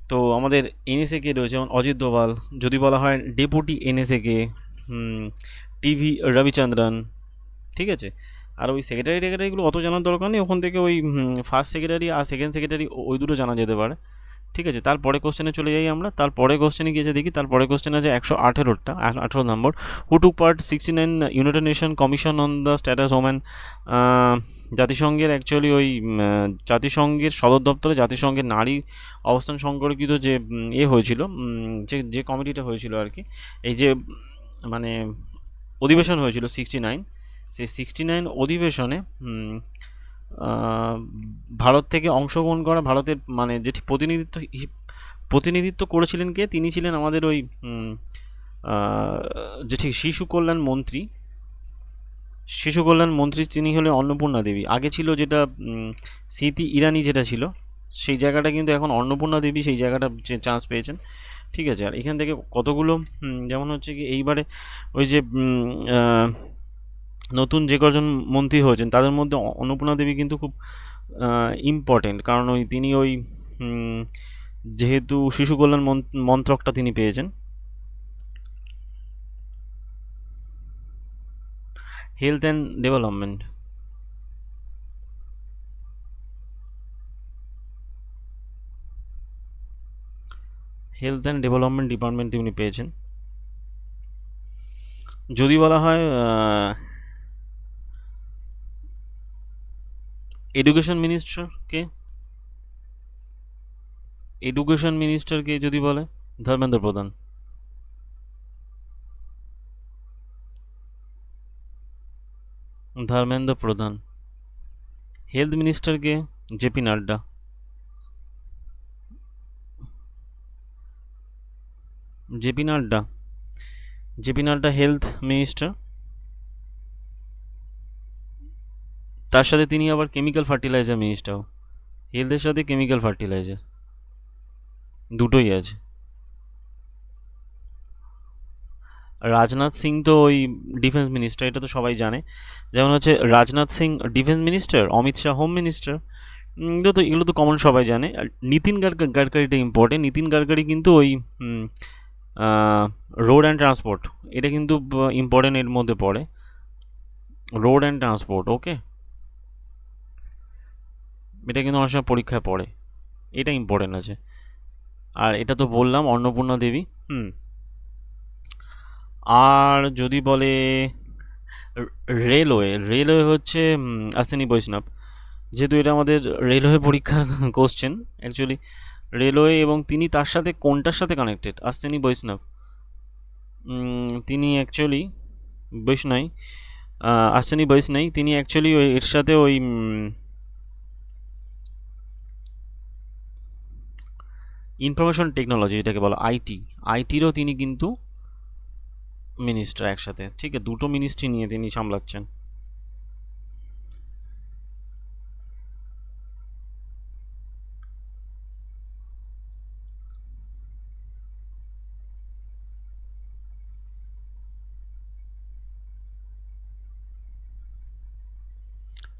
তো আমাদের এনএসএ কে রয়েছে যেমন অজিত দোভাল, যদি বলা হয় ডেপুটি এনএসএ কে টিভি রবিচন্দ্রন। ঠিক আছে, আর ওই সেক্রেটারি টেক্রেটারিগুলো অত জানার দরকার নেই, ওখান থেকে ওই ফার্স্ট সেক্রেটারি আর সেকেন্ড সেক্রেটারি ওই দুটো জানা যেতে পারে। ঠিক আছে, তারপরে কোশ্চেনে চলে যাই আমরা। তারপরে কোশ্চেনে গিয়েছে দেখি, তারপরে কোশ্চেন আছে 118 number, who took part 69 United Nation Commission on the status woman. জাতিসংঘের অ্যাকচুয়ালি ওই জাতিসংঘের সদর দপ্তরে জাতিসংঘের নারী অবস্থান সম্পর্কিত যে হয়েছিল, যে কমিটিটা হয়েছিল আর কি, এই যে মানে অধিবেশন হয়েছিল 69, সেই 69 অধিবেশনে ভারত থেকে অংশগ্রহণ করা, ভারতের মানে যেটি প্রতিনিধিত্ব করেছিলেন কে, তিনি ছিলেন আমাদের ওই যেটি শিশু কল্যাণ মন্ত্রী তিনি হলেন অন্নপূর্ণা দেবী। আগে ছিল যেটা স্মৃতি ইরানি যেটা ছিল, সেই জায়গাটা কিন্তু এখন অন্নপূর্ণা দেবী সেই জায়গাটা চান্স পেয়েছেন। ঠিক আছে, আর এখান থেকে কতগুলো যেমন হচ্ছে কি এইবারে ওই যে নতুন যে কজন মন্ত্রী হয়েছেন তাদের মধ্যে অন্নপূর্ণা দেবী কিন্তু খুব ইম্পর্টেন্ট, কারণ তিনি যেহেতু শিশু কল্যাণ মন্ত্রকটা তিনি পেয়েছেন। হেলথ অ্যান্ড ডেভেলপমেন্ট, ডিপার্টমেন্ট তিনি পেয়েছেন। যদি বলা হয় এডুকেশন মিনিস্টারকে যদি বলে ধর্মেন্দ্র প্রধান। হেলথ মিনিস্টারকে JP Nadda. JP Nadda health minister. তার সাথে তিনি আবার কেমিক্যাল ফার্টিলাইজার মিনিস্টার, হেলথের সাথে কেমিক্যাল ফার্টিলাইজার দুটোই আছে। রাজনাথ সিং তো ওই ডিফেন্স মিনিস্টার, এটা তো সবাই জানে। যেমন হচ্ছে Rajnath Singh defence minister, Amit Shah home minister. এগুলো তো কমন, সবাই জানে। আর নিতিন গাডকারিটা ইম্পর্টেন্ট। নিতিন গাডকারি কিন্তু ওই রোড অ্যান্ড ট্রান্সপোর্ট, এটা কিন্তু ইম্পর্টেন্ট, এর মধ্যে পড়ে রোড অ্যান্ড ট্রান্সপোর্ট। ওকে, এটা কিন্তু অনেক সময় পরীক্ষায় পড়ে, এটা ইম্পর্টেন্ট আছে। আর এটা তো বললাম অন্নপূর্ণা দেবী। আর যদি বলে রেলওয়ে, রেলওয়ে হচ্ছে আশ্বিনী বৈষ্ণব। যেহেতু এটা আমাদের রেলওয়ে পরীক্ষার কোশ্চেন অ্যাকচুয়ালি, রেলওয়ে, এবং তিনি তার সাথে কোনটার সাথে কানেক্টেড? আশ্বিনী বৈষ্ণব। তিনি অ্যাকচুয়ালি বৈষ্ণই, আশ্বিনী বৈষ্ণই, তিনি অ্যাকচুয়ালি ওই এর সাথে ওই ইনফরমেশন টেকনোলজি, যেটাকে বলা আইটি, আইটিরও তিনি কিন্তু মিনিস্টার একসাথে। ঠিক আছে, দুটো মিনিস্ট্রি নিয়ে তিনি সামলাচ্ছেন।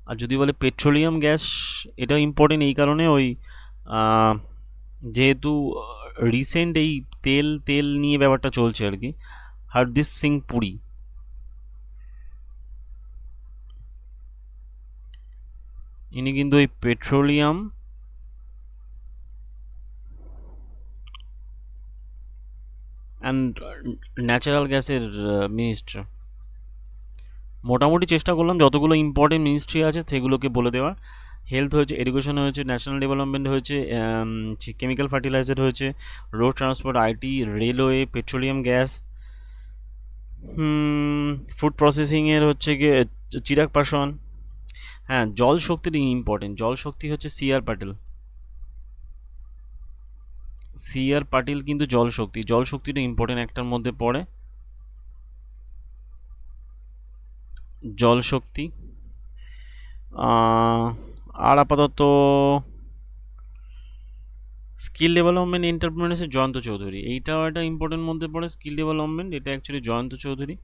আর যদি বলে পেট্রোলিয়াম গ্যাস, এটা ইম্পর্টেন্ট এই কারণে, ওই আহ, যেহেতু রিসেন্ট এই তেল তেল নিয়ে ব্যাপারটা চলছে আর কি। হরদীপ সিং পুরী, ইনি কিন্তু ওই পেট্রোলিয়াম অ্যান্ড ন্যাচারাল গ্যাসের মিনিস্টার। মোটামুটি চেষ্টা করলাম যতগুলো ইম্পর্টেন্ট মিনিস্ট্রি আছে সেগুলোকে বলে দেওয়ার। হেলথ হয়েছে, এডুকেশন হয়েছে, ন্যাশনাল ডেভেলপমেন্ট হয়েছে, কেমিক্যাল ফার্টিলাইজার হয়েছে, road transport, IT, railway, petroleum gas, food প্রসেসিংয়ের হচ্ছে গিয়ে চিরাগ পাসওয়ান। হ্যাঁ, জল শক্তির ইম্পর্টেন্ট, জল শক্তি হচ্ছে সি আর পাটিল। সি আর পাটিল কিন্তু জল শক্তি, জল শক্তিটা ইম্পর্টেন্ট একটার মধ্যে পড়ে, জল শক্তি। আর আপাতত skill development entrepreneurship, Jayanta Chowdhury, এইটাও একটা ইম্পর্টেন্ট মধ্যে পড়ে। স্কিল ডেভেলপমেন্ট, এটা actually Jayanta Chowdhury.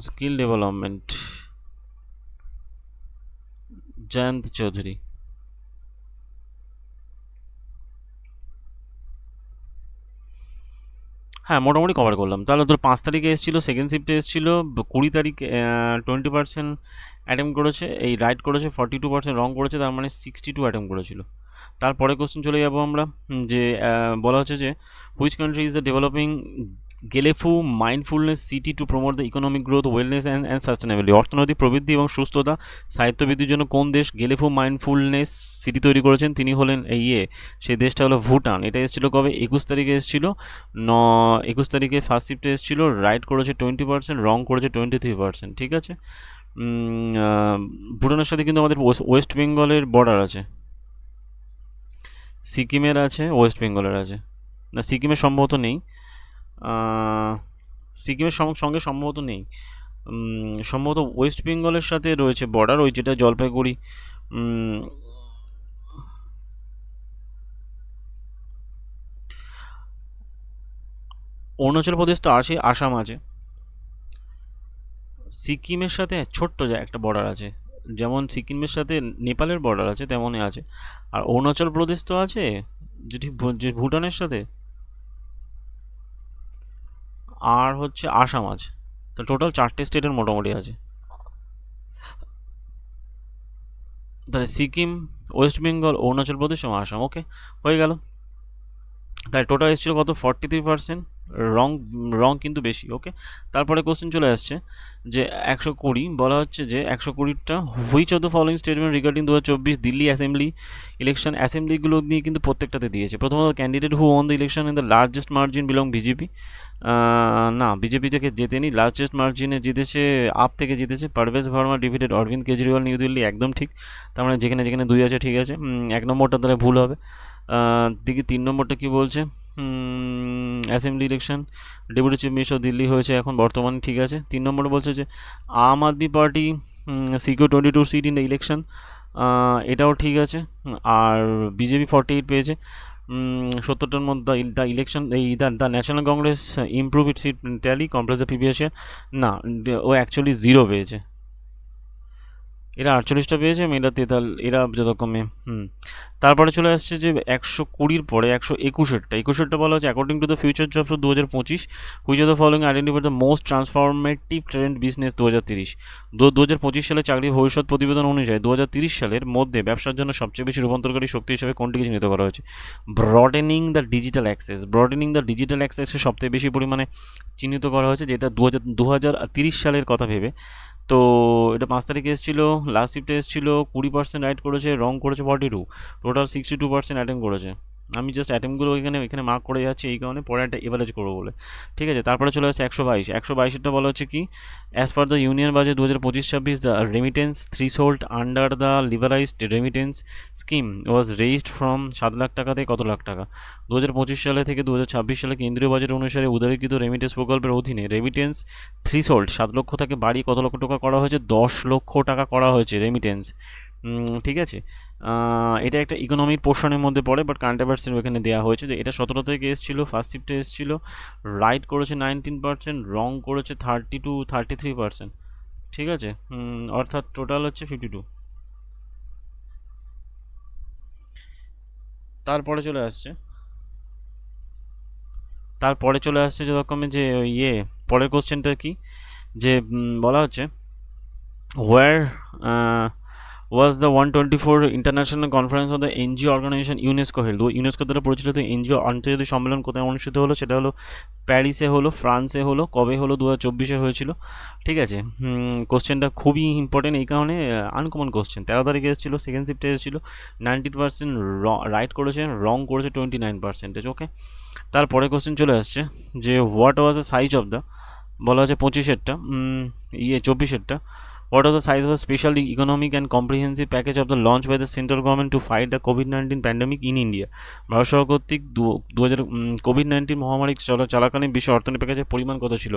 Skill development, Jayanta Chowdhury. হ্যাঁ, মোটামুটি কভার করলাম। তাহলে তোর 5 তারিখে এসেছিলো, সেকেন্ড শিফটে এসেছিলো, 20 তারিখ 20% অ্যাটেম্প করেছে, এই রাইট করেছে, 42% রং করেছে, তার মানে 62 অ্যাটেম্প করেছিল। তারপরে কোশ্চেন চলে যাবো আমরা, যে বলা হচ্ছে যে which country is the developing Gelephu mindfulness city to promote the economic growth, wellness and sustainability. অর্থনৈতিক প্রবৃদ্ধি এবং সুস্থতা, সাহিত্যবৃদ্ধির জন্য কোন দেশ গেলেফু মাইন্ডফুলনেস সিটি তৈরি করেছেন? তিনি হলেন সেই দেশটা হলো ভুটান। এটা এসেছিলো কবে? 21 তারিখে এসেছিলো। 21 তারিখে ফার্স্ট শিফটে এসেছিলো, রাইট করেছে 20%, রং করেছে 23%। ঠিক আছে। ভুটানের সাথে কিন্তু আমাদের ওয়েস্ট বেঙ্গলের বর্ডার আছে, সিকিমের আছে, ওয়েস্ট বেঙ্গলের আছে। না, সিকিমের সম্ভবত নেই, সিকিমের সঙ্গে সম্ভবত নেই। সম্ভবত ওয়েস্ট বেঙ্গলের সাথে রয়েছে বর্ডার, ওই যেটা জলপাইগুড়ি। অরুণাচল প্রদেশ তো আছে, আসাম আছে। সিকিমের সাথে ছোট্ট একটা বর্ডার আছে, যেমন সিকিমের সাথে নেপালের বর্ডার আছে তেমনই আছে। আর অরুণাচল প্রদেশ তো আছে, যেটি যে ভুটানের সাথে, আর হচ্ছে আসাম আছে। তো টোটাল 4টে স্টেটের মোটামুটি আছে। তাহলে সিকিম, ওয়েস্ট বেঙ্গল, অরুণাচল প্রদেশ এবং আসাম। ওকে, হয়ে গেল। তাই টোটাল এসেছিল কত? 43%। রং, রং কিন্তু বেশি। ওকে, তারপরে কোশ্চেন চলে আসছে যে 120, বলা হচ্ছে যে 120টা which of the following statement regarding 2024 Delhi assembly election. অ্যাসেম্বলিগুলো নিয়ে কিন্তু প্রত্যেকটাতে দিয়েছে। প্রথমত, candidate who won the election in the largest margin belong BJP. না, বিজেপি থেকে জেতেনি, লার্জেস্ট মার্জিনে জিতেছে, আপ থেকে জিতেছে। পারভেজ ভার্মা ডিভিডেড অরবিন্দ কেজরিওয়াল নিউ দিল্লি, একদম ঠিক। তার মানে যেখানে যেখানে 2 আছে ঠিক আছে। 1 নম্বরটা তাহলে ভুল হবে। দেখি 3 নম্বরটা কি বলছে। Assembly election deputy chief minister Delhi হয়েছে এখন বর্তমানে, ঠিক আছে। 3 নম্বরে বলছে যে Aam Aadmi party secure 22 seat in the election, এটাও ঠিক আছে। আর বিজেপি 48 পেয়েছে। সত্তরটার মধ্যে দ্য ইলেকশন এই the national Congress improve its seat tally compares the previous year. না, ও অ্যাকচুয়ালি 0 পেয়েছে। এরা 48টা পেয়েছে, এরা এরা যথাক্রমে তারপরে চলে আসছে যে 120 পরে 121টা বলা হচ্ছে according to the future jobs 2025 which of the following identify the most transformative trend business 2030। 2025 সালে চাকরির ভবিষ্যৎ প্রতিবেদন অনুযায়ী 2030 সালের মধ্যে ব্যবসার জন্য সবচেয়ে বেশি রূপান্তরকারী শক্তি হিসেবে কোনটিকে চিহ্নিত করা হয়েছে? ব্রডেনিং দ্য ডিজিটাল অ্যাক্সেসকে সবথেকে বেশি পরিমাণে চিহ্নিত করা হয়েছে, যেটা 2030 সালের কথা ভেবে। তো এটা 5 তারিখে এসেছিলো, লাস্ট শিফটে এসেছিলো, 20% রাইট করেছে, রং করেছে 42, টোটাল 62% অ্যাটেম্প করেছে। আমি জাস্ট অ্যাটেম্পগুলো এখানে মার্ক করে যাচ্ছি এই কারণে, পরে একটা এভারেজ করবো বলে, ঠিক আছে। তারপরে চলে আসছে 122টা বলা হচ্ছে কি, as per the union budget 2025-26 the remittance threshold under the liberalised remittance scheme was raised from 7 lakh টাকা থেকে কত লাখ টাকা? 2025 সালে থেকে 2026 সালে কেন্দ্রীয় বাজেট অনুসারে উদারীকৃত রেমিটেন্স প্রকল্পের অধীনে রেমিটেন্স থ্রিশোল্ড 7 লক্ষ থেকে বাড়িয়ে কত লক্ষ টাকা করা হয়েছে? 10 লক্ষ টাকা করা হয়েছে রেমিটেন্স, ঠিক আছে। এটা একটা ইকোনমির পোর্শনের মধ্যে পড়ে, বাট কারেন্ট অ্যাফেয়ার্সের ওখানে দেওয়া হয়েছে যে এটা 17 থেকে এসেছিলো, ফার্স্ট শিফটে এসেছিলো, রাইট করেছে 19%, রং করেছে 33%, ঠিক আছে। অর্থাৎ টোটাল হচ্ছে 52। তারপরে চলে আসছে যতক্ষণে যে পরের কোশ্চেনটা কি, যে বলা হচ্ছে where was the 124 international conference of the NGO organisation UNESCO held? UNESCO দ্বারা পরিচালিত এনজিও আন্তর্জাতিক সম্মেলন কোথায় অনুষ্ঠিত হলো? সেটা হলো প্যারিসে হলো, ফ্রান্সে হলো। কবে হলো? 2024-এ হয়েছিল, ঠিক আছে। কোশ্চেনটা খুবই ইম্পর্টেন্ট এই কারণে, আনকমন কোশ্চেন। 13 তারিখে এসেছিলো, সেকেন্ড শিফটে এসেছিলো, 90% রাইট করেছে, রং করেছে 29%, ওকে। তারপরে কোশ্চেন চলে আসছে যে what was the size of the, বলা হচ্ছে 25-এরটা, 24-এরটা, what was the size of the special economic and comprehensive package of the launch by the central government to fight the COVID-19 pandemic in India? Bharat সরকার কর্তৃক COVID-19 মহামারী চলাকালীন বিশ্ব অর্থনৈতিক প্যাকেজের পরিমাণ কত ছিল?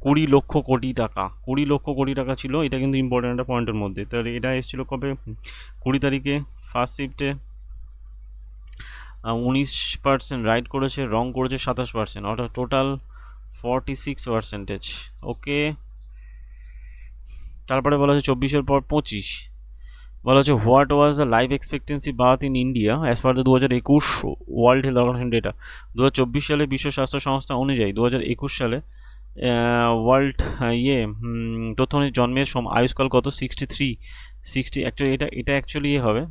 20 লক্ষ কোটি টাকা। 20 লক্ষ কোটি টাকা ছিল, এটা কিন্তু ইম্পর্টেন্ট একটা পয়েন্টের মধ্যে। তাহলে এটা এসেছিল কবে? 20 তারিখে, ফার্স্ট শিফটে। 19% রাইট করেছে, রং করেছে 27%, অর্থাৎ টোটাল 46%, ওকে। তারপরে বলা হচ্ছে 24-এর পর 25, বলা হচ্ছে what was the life expectancy birth in India as per the 2021 World Health Organisation data? 2024 সালে বিশ্ব স্বাস্থ্য সংস্থা অনুযায়ী 2021 সালে ওয়ার্ল্ড তথ্য অনুযায়ী জন্মের আয়ুষ্কাল কত? 63, অ্যাকচুয়ালি এটা অ্যাকচুয়ালি হবে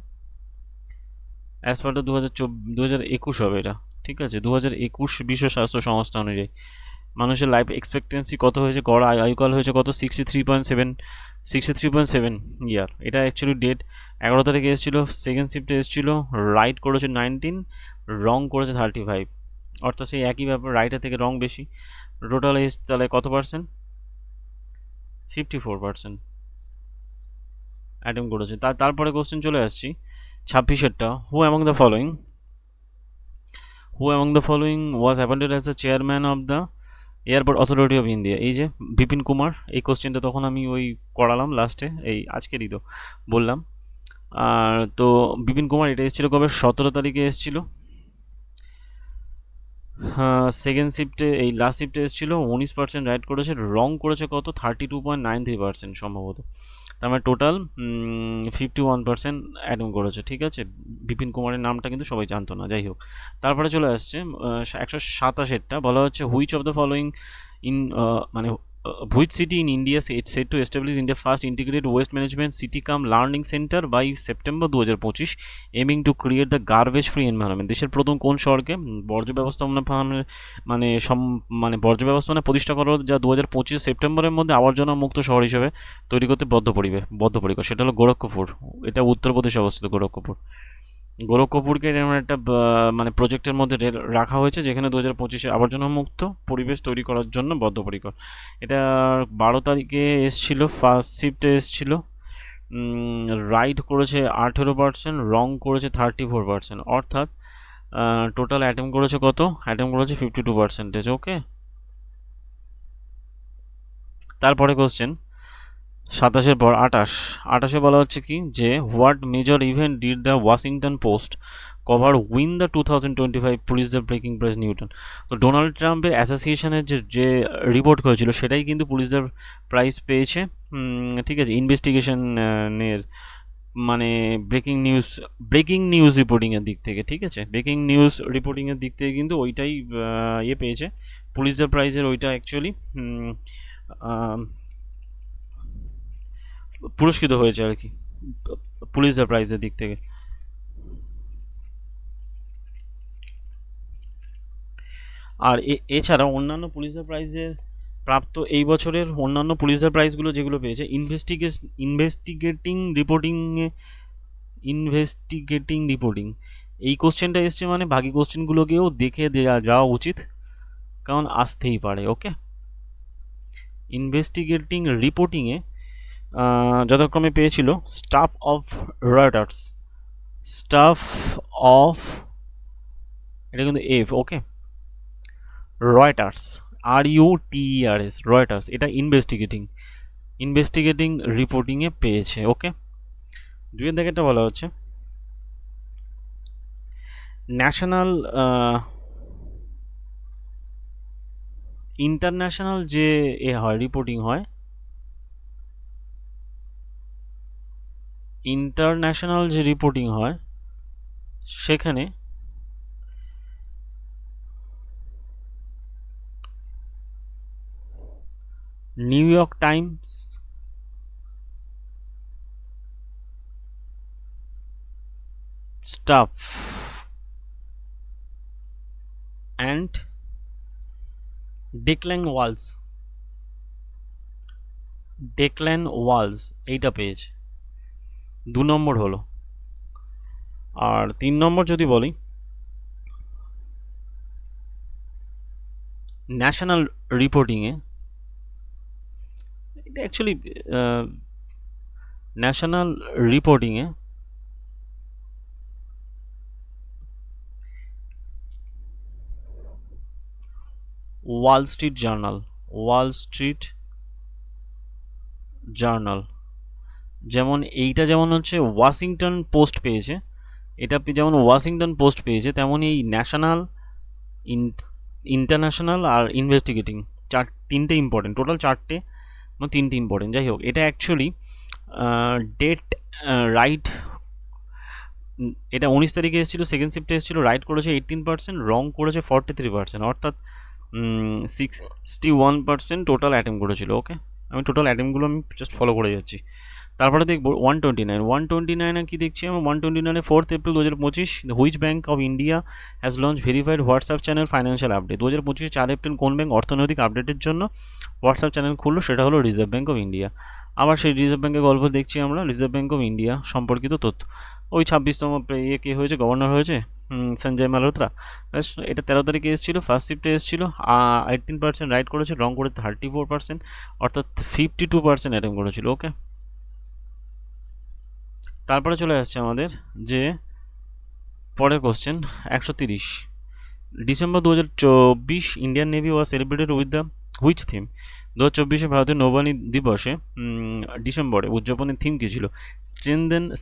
অ্যাজ পার দ্য 2021 হবে এটা, ঠিক আছে। 2021 বিশ্ব স্বাস্থ্য সংস্থা অনুযায়ী মানুষের লাইফ এক্সপেক্টেন্সি কত হয়েছে? গড় আয়ুকাল হয়েছে কত? 63.7 ইয়ার। এটা অ্যাকচুয়ালি ডেট 11 তারিখে এসেছিলো, সেকেন্ড শিফটে এসেছিলো, রাইট করেছে 19, রং করেছে 35, অর্থাৎ সেই একই ব্যাপার, রাইটের থেকে রং বেশি। টোটাল তাহলে কত পার্সেন্ট? 54% অ্যাটেম্প করেছে। তারপরে কোশ্চেন চলে আসছি 26-এরটা, who among the following was appointed as the chairman of the airport authority of India? এই যে বিপিন কুমার। এই কোশ্চেনটা তখন আমি করালাম লাস্টে, এই আজকেরই তো বললাম। আর তো বিপিন কুমার এটা এসেছিলো কবে? 17 তারিখে এসেছিলো, সেকেন্ড শিফটে, এই লাস্ট শিফটে এসেছিলো, 19% রাইট করেছে, রং করেছে কত? 32.93% সম্ভবত। তার মানে টোটাল 51% অ্যাটেম্প করেছে, ঠিক আছে। বিপিন কুমারের নামটা কিন্তু সবাই জানতো না, যাই হোক। তারপরে চলে আসছে 127-এরটা, বলা হচ্ছে which of the following in মানে which city in India is set to establish India's first integrated waste management city cum learning center by September 2025 aiming to create the garbage free environment? দেশের প্রথম কোন শহরকে বর্জ্য ব্যবস্থাপনা বর্জ্য ব্যবস্থাপনা প্রতিষ্ঠা করা, যা 2025 সেপ্টেম্বরের মধ্যে আবর্জনা মুক্ত শহর হিসেবে তৈরি করতে বদ্ধপরিকর? সেটা হলো গোরক্ষপুর। এটা উত্তরপ্রদেশে অবস্থিত, গোরক্ষপুরকে এমন একটা প্রজেক্টের মধ্যে রাখা হয়েছে যেখানে 2025-এ আবর্জনা মুক্ত পরিবেশ তৈরি করার জন্য বদ্ধপরিকর। এটা 12 তারিখে এসছিল, ফার্স্ট শিফটে এসছিল, রাইট করেছে 18%, রং করেছে 34%, অর্থাৎ টোটাল অ্যাটেম্প করেছে কত? অ্যাটেম্প করেছে 52%, ওকে। তারপরে কোশ্চেন সাতাশের পর আটাশে বলা হচ্ছে কি যে what major event did the Washington post cover win the 2025 পুলিশদের ব্রেকিং প্রেস নিউটন। তো ডোনাল্ড ট্রাম্পের অ্যাসোসিয়েশনের যে রিপোর্ট করেছিল সেটাই কিন্তু পুলিশদের প্রাইজ পেয়েছে। ঠিক আছে, ইনভেস্টিগেশনের মানে ব্রেকিং নিউজ রিপোর্টিংয়ের দিক থেকে, ঠিক আছে, ব্রেকিং নিউজ রিপোর্টিংয়ের দিক থেকে কিন্তু ওইটাই ইয়ে পেয়েছে পুলিশদের প্রাইজের, ওইটা অ্যাকচুয়ালি পুরস্কৃত হয়েছে আর কি পুলিশদের প্রাইজের দিক থেকে। আর এছাড়া অন্যান্য পুলিশদের প্রাইজের প্রাপ্ত এই বছরের অন্যান্য পুলিশদের প্রাইজগুলো যেগুলো পেয়েছে ইনভেস্টিগেটিং রিপোর্টিং এই কোশ্চেনটা এসছে, মানে বাকি কোশ্চেনগুলোকেও দেখে দেওয়া যাওয়া উচিত, কারণ আসতেই পারে। ওকে, ইনভেস্টিগেটিং রিপোর্টিংয়ে যথাক্রমে পেয়েছিল রয়টার্স স্টাফ অফ এটা কিন্তু এফ, ওকে, রয়টার্স RUTERS রয়টার্স, এটা ইনভেস্টিগেটিং রিপোর্টিংয়ে পেয়েছে। ওকে, দুইয়ের দেখেটা বলা হচ্ছে ন্যাশনাল ইন্টারন্যাশনাল যে হয় রিপোর্টিং হয়, ইন্টারন্যাশনাল যে রিপোর্টিং হয় সেখানে New York Times, staff and Declan Walsh এইটা পেয়েছে। 2 নম্বর হলো। আর 3 নম্বর যদি বলি ন্যাশনাল রিপোর্টিংয়ে, এটা অ্যাকচুয়ালি ন্যাশনাল রিপোর্টিংয়ে ওয়াল স্ট্রিট জার্নাল, যেমন এইটা যেমন হচ্ছে ওয়াশিংটন পোস্ট পেয়েছে, এটা যেমন ওয়াশিংটন পোস্ট পেয়েছে, তেমনই এই ন্যাশনাল, ইন্টারন্যাশনাল আর ইনভেস্টিগেটিং তিনটে ইম্পর্টেন্ট, টোটাল 4টে, 3টে ইম্পর্টেন্ট। যাই হোক, এটা অ্যাকচুয়ালি ডেট রাইট, এটা 19 তারিখে এসেছিলো, সেকেন্ড শিফটে এসেছিলো, রাইট করেছে 18%, রং করেছে 43%, অর্থাৎ 61% টোটাল অ্যাটেম্প করেছিল। ওকে, আমি টোটাল অ্যাটেম্পগুলো আমি জাস্ট ফলো করে যাচ্ছি। তারপরে দেখবো 129 কি দেখছি আমরা 129 4 April 2025 which Bank of India has launch verified WhatsApp channel financial update. 2025 4 April কোন ব্যাঙ্ক অর্থনৈতিক আপডেটের জন্য হোয়াটসঅ্যাপ চ্যানেল খুললো, সেটা হলো রিজার্ভ ব্যাঙ্ক অফ ইন্ডিয়া। আবার সেই রিজার্ভ ব্যাঙ্কের গল্প দেখছি আমরা, রিজার্ভ ব্যাঙ্ক অফ ইন্ডিয়া সম্পর্কিত তথ্য। ওই 26তম কে হয়েছে, গভর্নর হয়েছে সঞ্জয় মালহোত্রা। এটা 13 তারিখে এসেছিলো, ফার্স্ট শিফটে এসেছিলো, 18% রাইট করেছে, রং করে 34%, অর্থাৎ 52% অ্যাটেম্প করেছিল। ওকে, তারপরে চলে আসছে আমাদের যে পরের question 130 December 2024 Indian Navy was celebrated with the which theme. 2024 ভারতীয় নৌবাহিনী দিবসে ডিসেম্বরে উদযাপনের থিম কী ছিল?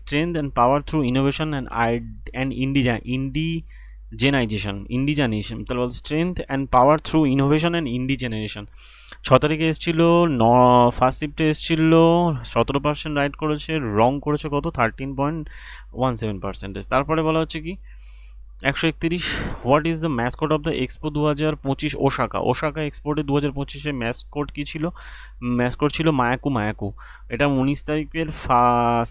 Strength and power through innovation and indigenisation, তাহলে বল strength and power through innovation and indigenisation. 6 তারিখে এসেছিল, ফার্স্ট শিফটে এসেছিল, 17% রাইট করেছে, রং করেছে কত 13.17%। তারপরে বলা হচ্ছে কি 131 what is the mascot of the expo 2025 Osaka এক্সপোর্টে 2025-এ ম্যাসকট কী ছিল? ম্যাসকট ছিল মায়াকু। এটা 19 তারিখের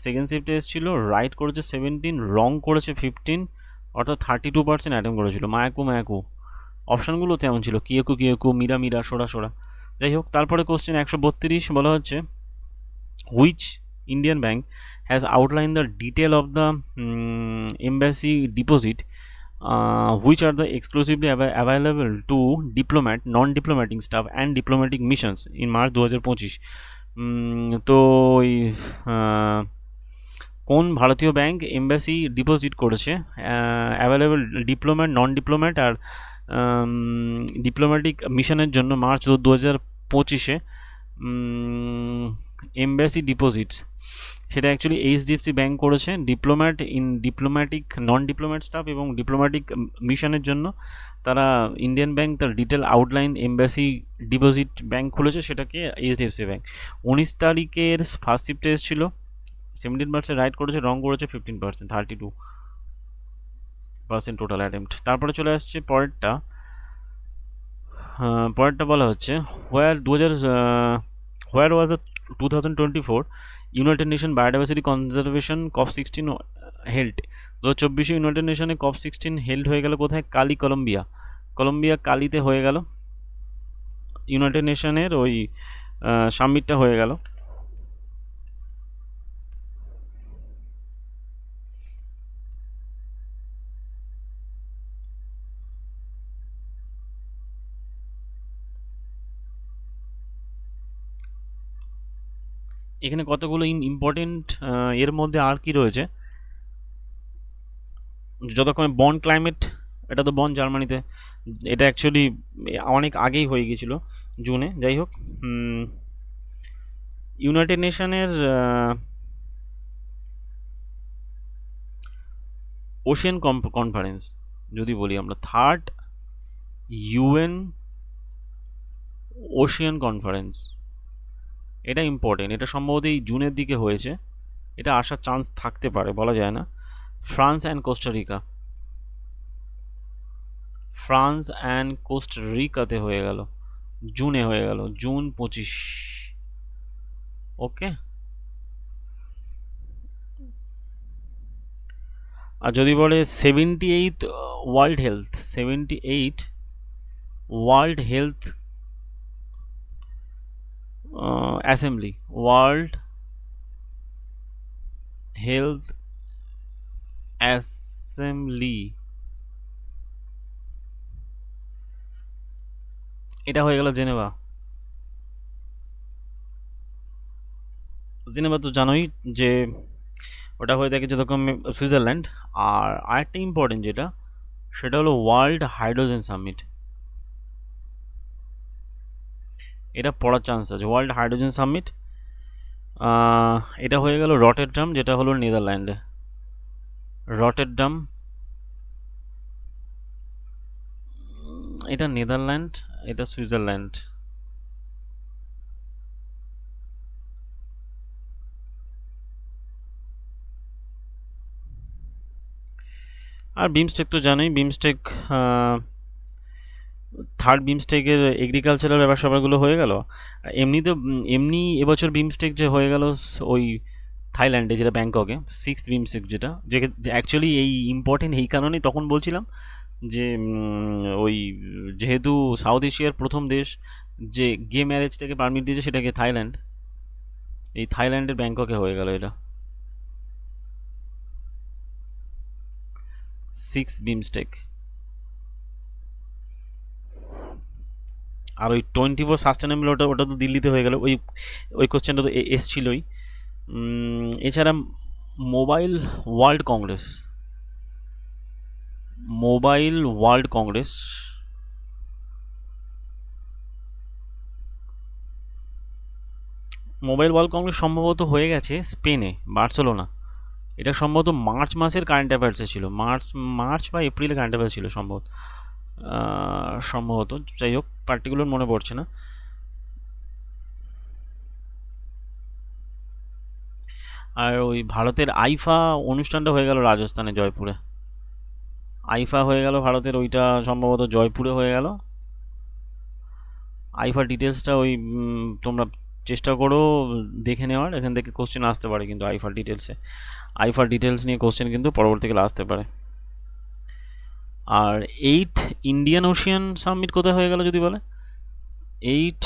সেকেন্ড শিফটে এসেছিল, রাইট করেছে 17, রং করেছে 15, অর্থাৎ 32% অ্যাটেম্প করেছিল। মায়াকু অপশানগুলো তেমন ছিল, কিয়েকু, মিরা, সোরা। যাই হোক, তারপরে কোশ্চেন 132 বলা হচ্ছে which Indian bank has outline the detail of the embassy deposit which are the exclusively available to non-diplomatic staff and diplomatic missions in March 2025। তো কোন ভারতীয় ব্যাংক এম্বাসি ডিপোজিট করেছে অ্যাভেলেবল ডিপ্লোম্যাট, নন ডিপ্লোম্যাট আর diplomatic মিশনের জন্য March 2025-এ embassy deposits, সেটা actually HDFC bank করেছে diplomatic নন diplomat staff এবং diplomatic মিশনের জন্য। তারা ইন্ডিয়ান ব্যাঙ্ক তার detail outline embassy deposit bank খুলেছে, সেটাকে এইচডিএফসি ব্যাঙ্ক। 19 তারিখের ফার্স্ট শিফটে এসেছিল, 17% রাইট করেছে, রং করেছে 15%, 32% টোটাল অ্যাটেম্প্ট। তারপরে চলে আসছে পরেরটা। পরেরটা বলা হচ্ছে where was the 2024 United Nation biodiversity conservation COP16 held. 2024 United নেশনে COP16 হেল্ড হয়ে গেল কোথায়? কালি, কলম্বিয়া কালিতে হয়ে গেল। ইউনাইটেড নেশনের ওই সামিটটা হয়ে গেল। এখানে কতগুলো ইম্পর্টেন্ট এর মধ্যে আর কি রয়েছে, যতক্ষণ বন ক্লাইমেট, এটা তো বন জার্মানিতে, এটা অ্যাকচুয়ালি অনেক আগেই হয়ে গিয়েছিল জুনে। যাই হোক, ইউনাইটেড নেশনের ওশিয়ান কনফারেন্স যদি বলি আমরা, থার্ড ইউএন ওশিয়ান কনফারেন্স, এটা ইম্পর্টেন্ট। এটা সম্ভবত এই জুনের দিকে হয়েছে, এটা আসার চান্স থাকতে পারে, বলা যায় না। ফ্রান্স অ্যান্ড কোস্টারিকাতে হয়ে গেল, জুনে হয়ে গেল, জুন 25। ওকে, আর যদি বলে 78 world health assembly, world health assembly, এটা হয়ে গেল জেনেভা। তো জানোই যে ওটা হয়ে থাকে যেরকম সুইজারল্যান্ড। আর আরেকটা ইম্পর্টেন্ট যেটা, সেটা হলো ওয়ার্ল্ড হাইড্রোজেন সামিট, এটা পড়ার চান্স আছে। ওয়ার্ল্ড হাইড্রোজেন সামিট, এটা হয়ে গেল রটেরডাম, যেটা হলো নেদারল্যান্ডে। রটেরডাম, এটা নেদারল্যান্ড, এটা সুইজারল্যান্ড। আর বিমস্টেক তো জানোই, বিমস্টেক থার্ড বিমস্টেকের এগ্রিকালচারাল ব্যাপার স্যাপারগুলো হয়ে গেল। এমনি এবছর বিমস্টেক যে হয়ে গেল ওই থাইল্যান্ডে, যেটা ব্যাংককে, 6th বিমস্টেক, যেটা অ্যাকচুয়ালি এই ইম্পর্টেন্ট এই কারণেই তখন বলছিলাম যে ওই যেহেতু সাউথ এশিয়ার প্রথম দেশ যে গে ম্যারেজটাকে পারমিট দিয়েছে, সেটাকে থাইল্যান্ড, এই থাইল্যান্ডের ব্যাংককে হয়ে গেল এটা 6th বিমস্টেক। আর ওই 24 সাস্টেনেবল, ওটা তো দিল্লিতে হয়ে গেল। ওই কোশ্চেনটা তো এসছিলই। এছাড়া mobile world Congress, mobile world Congress সম্ভবত হয়ে গেছে স্পেনে, বার্সেলোনা। এটা সম্ভবত মার্চ মাসের কারেন্ট অ্যাফেয়ার্সে ছিল, মার্চ বা এপ্রিলে কারেন্ট অ্যাফেয়ার্স ছিল সম্ভবত। যাই হোক, পার্টিকুলার মনে পড়ছে না। আর ওই ভারতের আইফা অনুষ্ঠানটা হয়ে গেল রাজস্থানে, জয়পুরে। আইফা হয়ে গেল ভারতের, ওইটা সম্ভবত জয়পুরে হয়ে গেল। আইফা ডিটেলসটা ওই তোমরা চেষ্টা করো দেখে নেওয়ার, এখান থেকে কোশ্চেন আসতে পারে কিন্তু আইফার ডিটেলস নিয়ে কোশ্চেন কিন্তু পরবর্তীকালে আসতে পারে। আর 8 ইন্ডিয়ান ওশিয়ান সামিট কোথায় হয়ে গেল যদি বলে, 8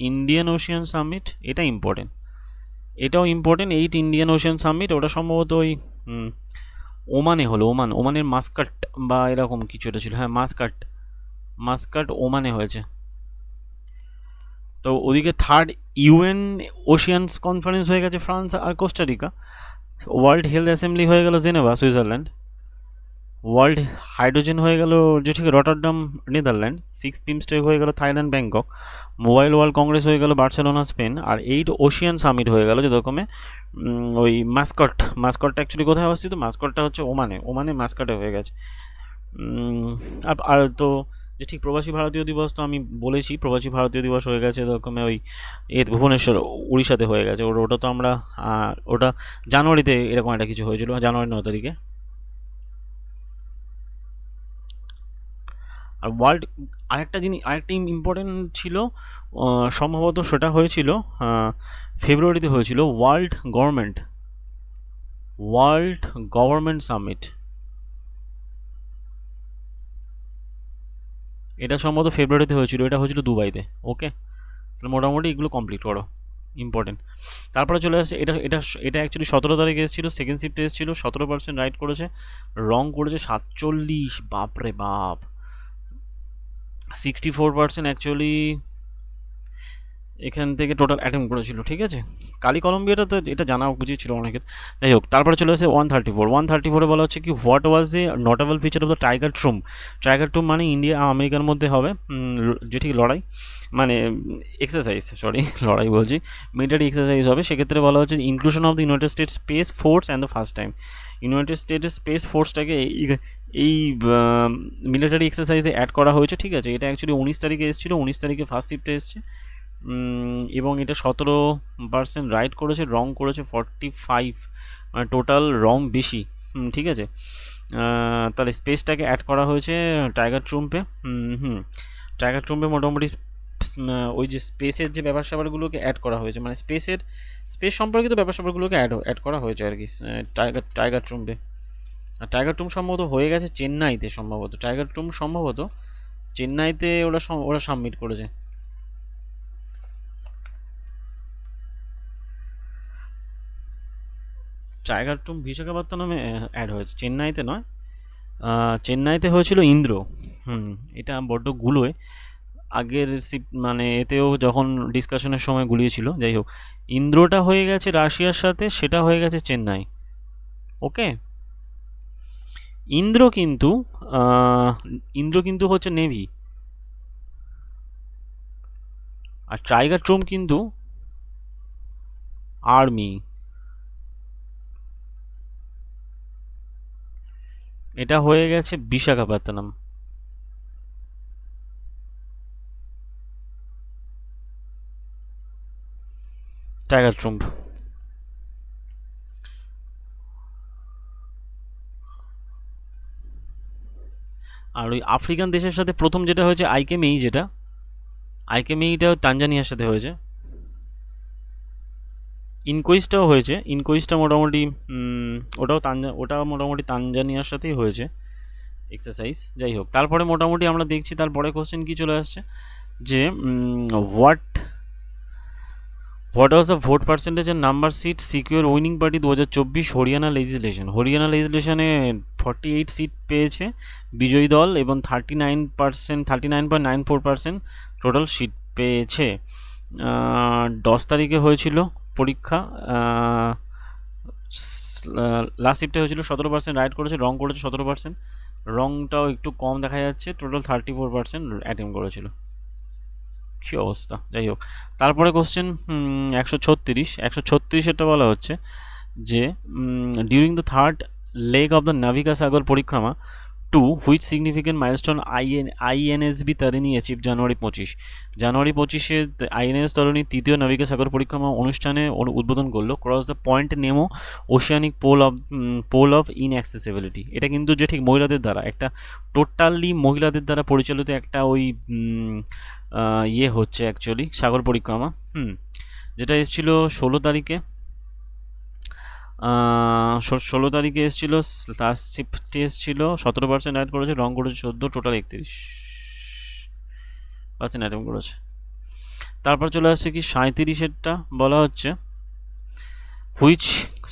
ইন্ডিয়ান ওশিয়ান সামিট, এটাও ইম্পর্টেন্ট। 8 ইন্ডিয়ান ওশিয়ান সামিট, ওটা সম্ভবত ওই ওমানে হলো, ওমানের মাস্কাট বা এরকম কিছু একটা ছিল, হ্যাঁ মাস্কাট ওমানে হয়েছে। তো ওদিকে থার্ড ইউএন ওশিয়ানস কনফারেন্স হয়ে গেছে ফ্রান্স আর কোস্টারিকা। ওয়ার্ল্ড হেলথ অ্যাসেম্বলি হয়ে গেল জেনেভা, সুইজারল্যান্ড। ওয়ার্ল্ড হাইড্রোজেন হয়ে গেল যে ঠিক রটারডাম নেদারল্যান্ড, 6 বিমস্টেক হয়ে গেল Thailand Bangkok, mobile world Congress হয়ে গেল বার্সেলোনা স্পেন, আর 8 ওশিয়ান সামিট হয়ে গেল যথাক্রমে ওই মাস্কটটা অ্যাকচুয়ালি কোথায় অবস্থিত, মাস্কটটা হচ্ছে ওমানে মাস্কাটে হয়ে গেছে। আর তো যে ঠিক প্রবাসী ভারতীয় দিবস তো আমি বলেছি, প্রবাসী ভারতীয় দিবস হয়ে গেছে এরকমে ওই ভুবনেশ্বর উড়িষ্যাতে হয়ে গেছে। ওটা তো আমরা ওটা জানুয়ারিতে এরকম একটা কিছু হয়েছিল, জানুয়ারি 9 তারিখে। আর ওয়ার্ল্ড আরেকটা ইম্পর্টেন্ট ছিল, সম্ভবত সেটা হয়েছিল ফেব্রুয়ারিতে হয়েছিল, ওয়ার্ল্ড গভর্নমেন্ট সামিট। এটা সম্ভবত ফেব্রুয়ারিতে হয়েছিল, এটা হয়েছিল দুবাইতে। ওকে, তাহলে মোটামুটি এগুলো কমপ্লিট করো, ইম্পর্টেন্ট। তারপরে চলে আসছে এটা এটা এটা অ্যাকচুয়ালি 17 তারিখে এসেছিলো, সেকেন্ড শিফটে এসেছিলো, 17% রাইট করেছে, রং করেছে 47, বাপরে বাপ। 64% অ্যাকচুয়ালি এখান থেকে টোটাল অ্যাটেম্প করেছিল, ঠিক আছে। কালি কলম্বিয়াটা তো এটা জানা উচিত ছিল অনেকের। যাই হোক, তারপরে চলে আসে 134-এ বলা হচ্ছে কি, what was a notable feature of the tiger triumph মানে ইন্ডিয়া আমেরিকার মধ্যে হবে যে ঠিক লড়াই মানে এক্সারসাইজ, সরি লড়াই বলছি, মিলিটারি এক্সারসাইজ হবে। সেক্ষেত্রে বলা হচ্ছে inclusion of the United states space force and the first time United স্টেটের স্পেস ফোর্সটাকে এই মিলিটারি এক্সারসাইজে অ্যাড করা হয়েছে, ঠিক আছে। এটা অ্যাকচুয়ালি 19 তারিখে এসেছিলো, 19 তারিখে ফার্স্ট শিফটে এসছে, এবং এটা 17% রাইট করেছে, রং করেছে 45, মানে টোটাল রং বেশি, ঠিক আছে। তাহলে স্পেসটাকে অ্যাড করা হয়েছে টাইগার ট্রুম্পে। টাইগার ট্রুম্পে মোটামুটি ওই যে স্পেসের যে ব্যাপার স্যাপারগুলোকে অ্যাড করা হয়েছে, মানে স্পেস সম্পর্কিত ব্যাপার স্যাপারগুলোকে অ্যাড করা হয়েছে আর কি টাইগার ট্রুম্পে। আর টাইগার ট্রুম সম্ভবত হয়ে গেছে চেন্নাইতে, সম্ভবত টাইগার ট্রুম সম্ভবত চেন্নাইতে ওরা সাবমিট করেছে। টাইগার টুম বিশাখাপত্তনমে অ্যাড হয়েছে, চেন্নাইতে নয়। চেন্নাইতে হয়েছিল ইন্দ্র। এটা বড্ড গুলোয় আগের মানে এতেও যখন ডিসকাশনের সময় গুলিয়েছিল। যাই হোক, ইন্দ্রটা হয়ে গেছে রাশিয়ার সাথে, সেটা হয়ে গেছে চেন্নাই। ওকে, ইন্দ্র কিন্তু হচ্ছে নেভি, আর টাইগার ট্রুম কিন্তু আর্মি। এটা হয়ে গেছে বিশাখাপত্তনম। টাইগার ট্রুম্প। আর ওই আফ্রিকান দেশের সাথে প্রথম যেটা হয়েছে আইকেমেইটা তানজানিয়ার সাথে হয়েছে। ইনকোয়েস্টটাও হয়েছে, ইনকোয়েস্টটা মোটামুটি ওটাও মোটামুটি তানজানিয়ার সাথেই হয়েছে এক্সারসাইজ। যাই হোক, তারপরে মোটামুটি আমরা দেখছি তারপরে কোশ্চেন কি চলে আসছে, যে what was the vote percentage and number seat secure winning party 2024 Haryana লেজিসলেশনে 48 সিট পেয়েছে বিজয়ী দল, এবং 39.94% টোটাল সিট পেয়েছে। 10 তারিখে হয়েছিল পরীক্ষা, লাস্ট শিফটে হয়েছিল, 17% রাইট করেছে, রং করেছে 17%, রংটাও একটু কম দেখা যাচ্ছে, টোটাল 34% অ্যাটেম্প করেছিল। কী অবস্থা, যাই হোক। তারপরে কোশ্চেন 136 বলা হচ্ছে যে during the third leg of the Navika Sagar Parikrama two which significant milestone INSV Tarini achieve জানুয়ারি 25-এ আইএনএস তারিণী তৃতীয় নাবিকা সাগর পরিক্রমা অনুষ্ঠানে উদ্বোধন করলো। Cross the point Nemo oceanic pole of inaccessibility. এটা কিন্তু যে ঠিক মহিলাদের দ্বারা, একটা টোটালি মহিলাদের দ্বারা পরিচালিত একটা ওই ইয়ে হচ্ছে অ্যাকচুয়ালি সাগর পরিক্রমা, যেটা এসেছিলো 16 তারিখে। 16 তারিখে এসেছিল, লাস্ট শিফটে এসেছিল, 17% অ্যাড করেছে, রং করেছে 14, টোটাল 31% অ্যাটেম্প করেছে। তারপর চলে আসছে কি 37-এরটা বলা হচ্ছে which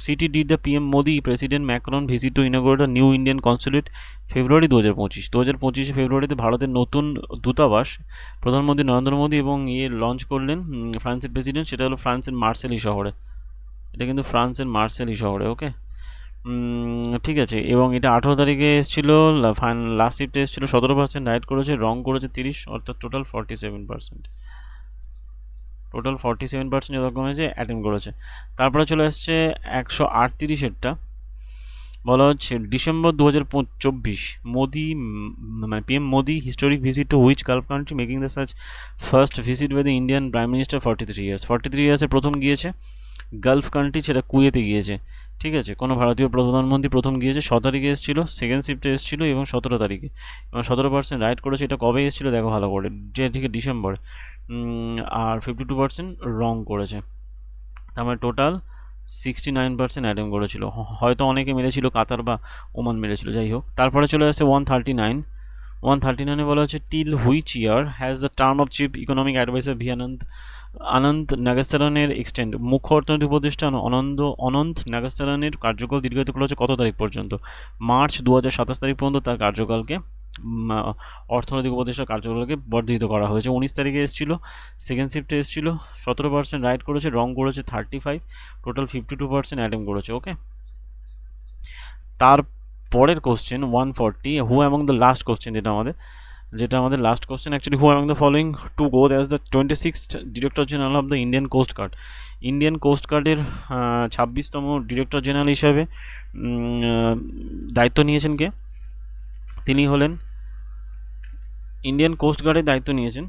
city did the PM Modi president Macron visit to inaugurate the new Indian consulate February 2025 ফেব্রুয়ারিতে ভারতের নতুন দূতাবাস প্রধানমন্ত্রী নরেন্দ্র মোদী এবং লঞ্চ করলেন ফ্রান্সের প্রেসিডেন্ট, সেটা হলো ফ্রান্সের মার্সেলি শহরে। এটা কিন্তু ফ্রান্সের মার্সেলি শহরে। ওকে, ঠিক আছে, এবং এটা 18 তারিখে এসেছিলো, লাস্ট শিফটে এসেছিলো 17%, রাইট করেছে, রং করেছে 30, অর্থাৎ টোটাল 47%। টোটাল 47% যতক্ষণ হয়েছে অ্যাটেম্প করেছে। তারপরে চলে আসছে 138-এরটা, বলা হচ্ছে ডিসেম্বর 2024 মোদি, মানে PM Modi historic visit to which Gulf country making the such first visit by the Indian prime minister 43 ইয়ার্সে প্রথম গিয়েছে গালফ কান্ট্রি, সেটা কুয়েতে গিয়েছে। ঠিক আছে, কোনো ভারতীয় প্রধানমন্ত্রী প্রথম গিয়েছে। 6 তারিখে এসেছিলো, সেকেন্ড শিফটে এসেছিলো, এবং 17 তারিখে, এবং 17% রাইট করেছে। এটা কবে এসেছিলো দেখো ভালো করে, যে ঠিক ডিসেম্বরে। আর 52% রং করেছে। তার মানে টোটাল 69% অ্যাটেম্প করেছিল। হয়তো অনেকে মেরেছিল কাতার বা ওমান মেরেছিল, যাই হোক। তারপরে চলে আসছে 139 বলা হচ্ছে till which year has the term of chief economic adviser V Anantha নাগেশ্বরনের এক্সটেন্ড। মুখ্য অর্থনৈতিক উপদেষ্টা অনন্ত নাগেশ্বরনের কার্যকাল দীর্ঘায়িত করা হচ্ছে কত তারিখ পর্যন্ত? মার্চ 2027 পর্যন্ত তার কার্যকালকে, অর্থনৈতিক উপদেষ্টার কার্যকালকে বর্ধিত করা হয়েছে। 19 তারিখে এসেছিল, সেকেন্ড শিফটে এসেছিল, 17% রাইট করেছে, রং করেছে 35, টোটাল 52% অ্যাটেম্প করেছে। ওকে, তার পরের question 140, who among the last question, যেটা আমাদের last question actually, who among the following to go as the 26th director general of the Indian Coast Guard. Indian Coast গার্ডের 26তম director general হিসাবে দায়িত্ব নিয়েছেন কে? তিনি হলেন, ইন্ডিয়ান কোস্ট গার্ডের দায়িত্ব নিয়েছেন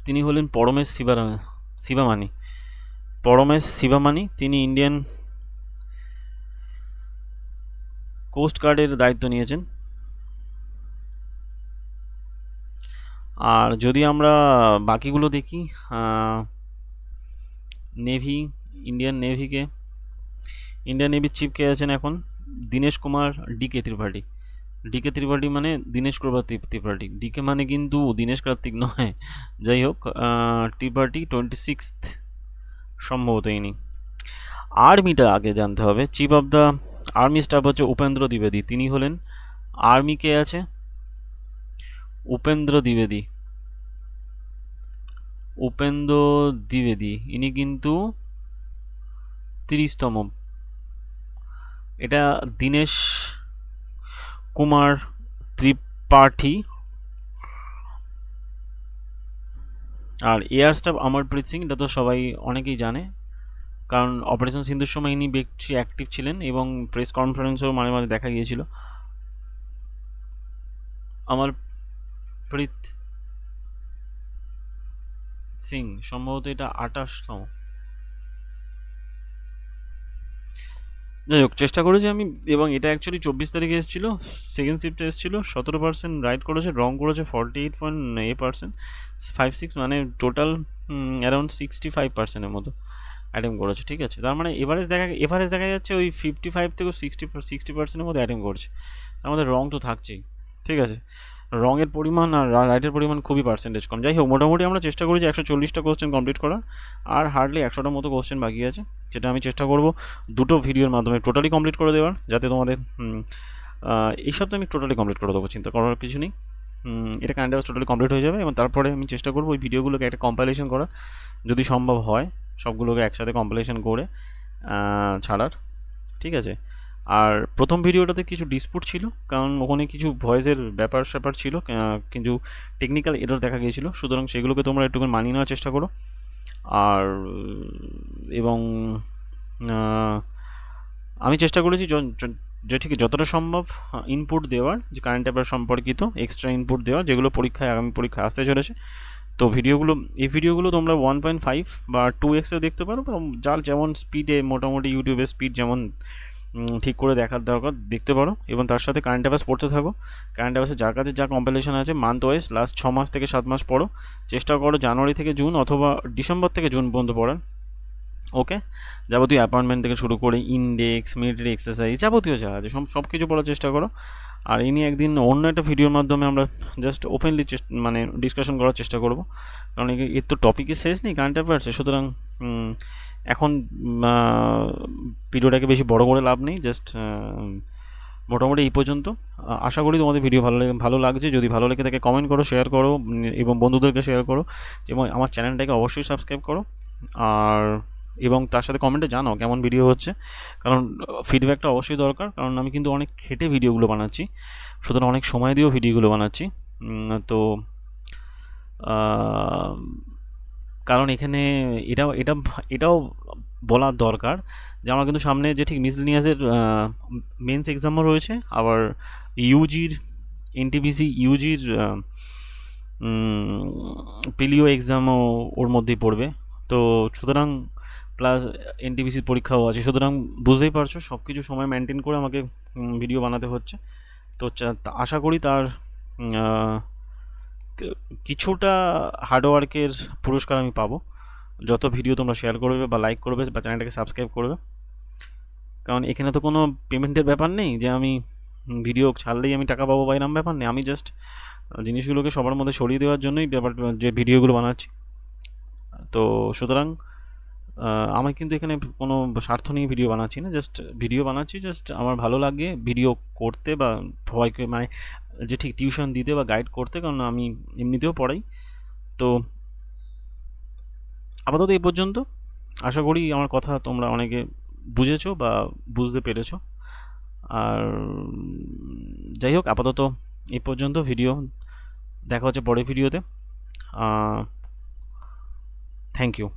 তিনি হলেন পরমেশ শিবামানি। তিনি ইন্ডিয়ান কোস্ট গার্ডের দায়িত্ব নিয়েছেন। আর যদি আমরা বাকিগুলো দেখি, নেভি, ইন্ডিয়ান নেভির চিফ কে আছেন এখন? দীনেশ কুমার ডিকে ত্রিপাঠী মানে দীনেশ কুমার ত্রিপাঠী। ডিকে মানে কিন্তু দীনেশ কার্তিক নয়, যাই হোক। ত্রিপাঠী 26th সম্ভবত ইনি। আর্মিটা আগে জানতে হবে। Chief of the army staff হচ্ছে উপেন্দ্র দ্বিবেদী, তিনি হলেন। আর্মি কে আছে? উপেন্দ্র দ্বিবেদী, ইনি কিন্তু 30তম। এটা দীনেশ কুমার ত্রিপাঠী। আর এয়ার স্টাফ অমরপ্রীত সিং, এটা তো সবাই অনেকেই জানে, কারণ অপারেশন সিন্ধুর সময় ইনি বেশি অ্যাক্টিভ ছিলেন এবং প্রেস কনফারেন্সেও মাঝে মাঝে দেখা গিয়েছিল। অমরপ্রীত সিং সম্ভবত এটা 28তম। যাই হোক, চেষ্টা করেছি আমি, এবং এটা অ্যাকচুয়ালি 24 তারিখে এসেছিল, সেকেন্ড শিফটে এসেছিল, 17% রাইট করেছে, রং করেছে 48.8%, 56, মানে টোটাল অ্যারাউন্ড 65%-এর মতো অ্যাটেম্প করেছে। ঠিক আছে, তার মানে এভারেজ দেখা যাচ্ছে ওই 55 থেকে 60%-এর মধ্যে অ্যাটেম্প করছে। আমাদের রং তো থাকছেই। ঠিক আছে, রঙের পরিমাণ আর রাইটের পরিমাণ খুবই পার্সেন্টেজ কম। যাই হোক, মোটামুটি আমরা চেষ্টা করেছি 140টা কোশ্চেন কমপ্লিট করার, আর হার্ডলি 100টার মতো কোশ্চেন বাকি আছে, যেটা আমি চেষ্টা করব দুটো ভিডিওর মাধ্যমে টোটালি কমপ্লিট করে দেওয়ার, যাতে তোমাদের এই সপ্তাহে আমি টোটালি কমপ্লিট করে দেবো, চিন্তা করার কিছু নেই। এটা কাইন্ড অফ টোটালি কমপ্লিট হয়ে যাবে, এবং তারপরে আমি চেষ্টা করবো ওই ভিডিওগুলোকে একটা কম্পাইলেশন করা, যদি সম্ভব হয় সবগুলোকে একসাথে কম্পাইলেশন করে ছাড়ার। ঠিক আছে, আর প্রথম ভিডিওটাতে কিছু ডিসপুট ছিল, কারণ ওখানে কিছু ভয়েসের ব্যাপার ছিল, কিন্তু টেকনিক্যাল এরর দেখা গিয়েছিল, সুতরাং সেগুলোকে তোমরা একটু মানিয়ে নেওয়ার চেষ্টা করো। আর এবং আমি চেষ্টা করেছি যে ঠিক যতটা সম্ভব ইনপুট দেওয়ার, যে কারেন্ট অ্যাফেয়ার সম্পর্কিত এক্সট্রা ইনপুট দেওয়ার, যেগুলো আগামী পরীক্ষায় আসতে চলেছে। তো এই ভিডিওগুলো তোমরা 1.5 বা 2x-এও দেখতে পারো, যার যেমন স্পিডে, মোটামুটি ইউটিউবের স্পিড যেমন ঠিক করে দেখার দরকার দেখতে পারো, এবং তার সাথে কারেন্ট অ্যাফেয়ার্স পড়তে থাকো। কারেন্ট অ্যাফেয়ার্সে যার কাছে যা কম্পিটিশন আছে মান্থ ওয়াইজ লাস্ট 6 মাস থেকে 7 মাস পড়ো, চেষ্টা করো জানুয়ারি থেকে জুন অথবা ডিসেম্বর থেকে জুন পর্যন্ত পড়ার। ওকে, যাবতীয় অ্যাপয়েন্টমেন্ট থেকে শুরু করে ইন্ডেক্স, মিলিটারি এক্সারসাইজ, যাবতীয় যা আছে সব কিছু পড়ার চেষ্টা করো। আর ইনি একদিন অন্য একটা ভিডিওর মাধ্যমে আমরা জাস্ট ওপেনলি মানে ডিসকাশন করার চেষ্টা করব, কারণ এর তো টপিকই শেষ নেই কারেন্ট অ্যাফেয়ার্সে, সুতরাং এখন ভিডিওটাকে বেশি বড় করে লাভ নেই, জাস্ট মোটামুটি এই পর্যন্ত। আশা করি তোমাদের ভিডিও ভালো লাগছে। যদি ভালো লেগে থাকে কমেন্ট করো, শেয়ার করো, এবং বন্ধুদেরকে শেয়ার করো, এবং আমার চ্যানেলটাকে অবশ্যই সাবস্ক্রাইব করো। আর এবং তার সাথে কমেন্টে জানাও কেমন ভিডিও হচ্ছে, কারণ ফিডব্যাকটা অবশ্যই দরকার, কারণ আমি কিন্তু অনেক খেটে ভিডিওগুলো বানাচ্ছি, সুতরাং অনেক সময় দিয়েও ভিডিওগুলো বানাচ্ছি। তো আহ, কারণ এখানে এটাও বলা দরকার যে আমার কিন্তু সামনে যে ঠিক মিসলিনিয়াসের মেন্স এক্সামও রয়েছে, আবার ইউজির এনটিপিসি ইউজির পিলিও এক্সামও ওর মধ্যেই পড়বে। তো সুতরাং প্লাস এনটিপিসির পরীক্ষাও আছে, সুতরাং বুঝতেই পারছো সব কিছু সময় মেনটেন করে আমাকে ভিডিও বানাতে হচ্ছে। তো আশা করি তার উম, আহ, কিছুটা হার্ডওয়ার্কের পুরস্কার আমি পাবো যত ভিডিও তোমরা শেয়ার করবে বা লাইক করবে বা চ্যানেলটাকে সাবস্ক্রাইব করবে। কারণ এখানে তো কোনো পেমেন্টের ব্যাপার নেই যে আমি ভিডিও ছাড়লেই আমি টাকা পাবো বা এরম ব্যাপার নেই, আমি জাস্ট জিনিসগুলোকে সবার মধ্যে ছড়িয়ে দেওয়ার জন্যই ব্যাপার যে ভিডিওগুলো বানাচ্ছি। তো সুতরাং আমি কিন্তু এখানে কোনো স্বার্থ নিয়ে ভিডিও বানাচ্ছি না, জাস্ট ভিডিও বানাচ্ছি জাস্ট আমার ভালো লাগে ভিডিও করতে বা সবাইকে মানে যে ঠিক টিউশন দিতে বা গাইড করতে, কারণ আমি এমনিতেও পড়াই। তো আপাতত এই পর্যন্ত। আশা করি আমার কথা তোমরা অনেকে বুঝেছো বা বুঝতে পেরেছো। আর যাই হোক, আপাতত এই পর্যন্ত ভিডিও, দেখা হচ্ছে পরের ভিডিওতে। Thank you.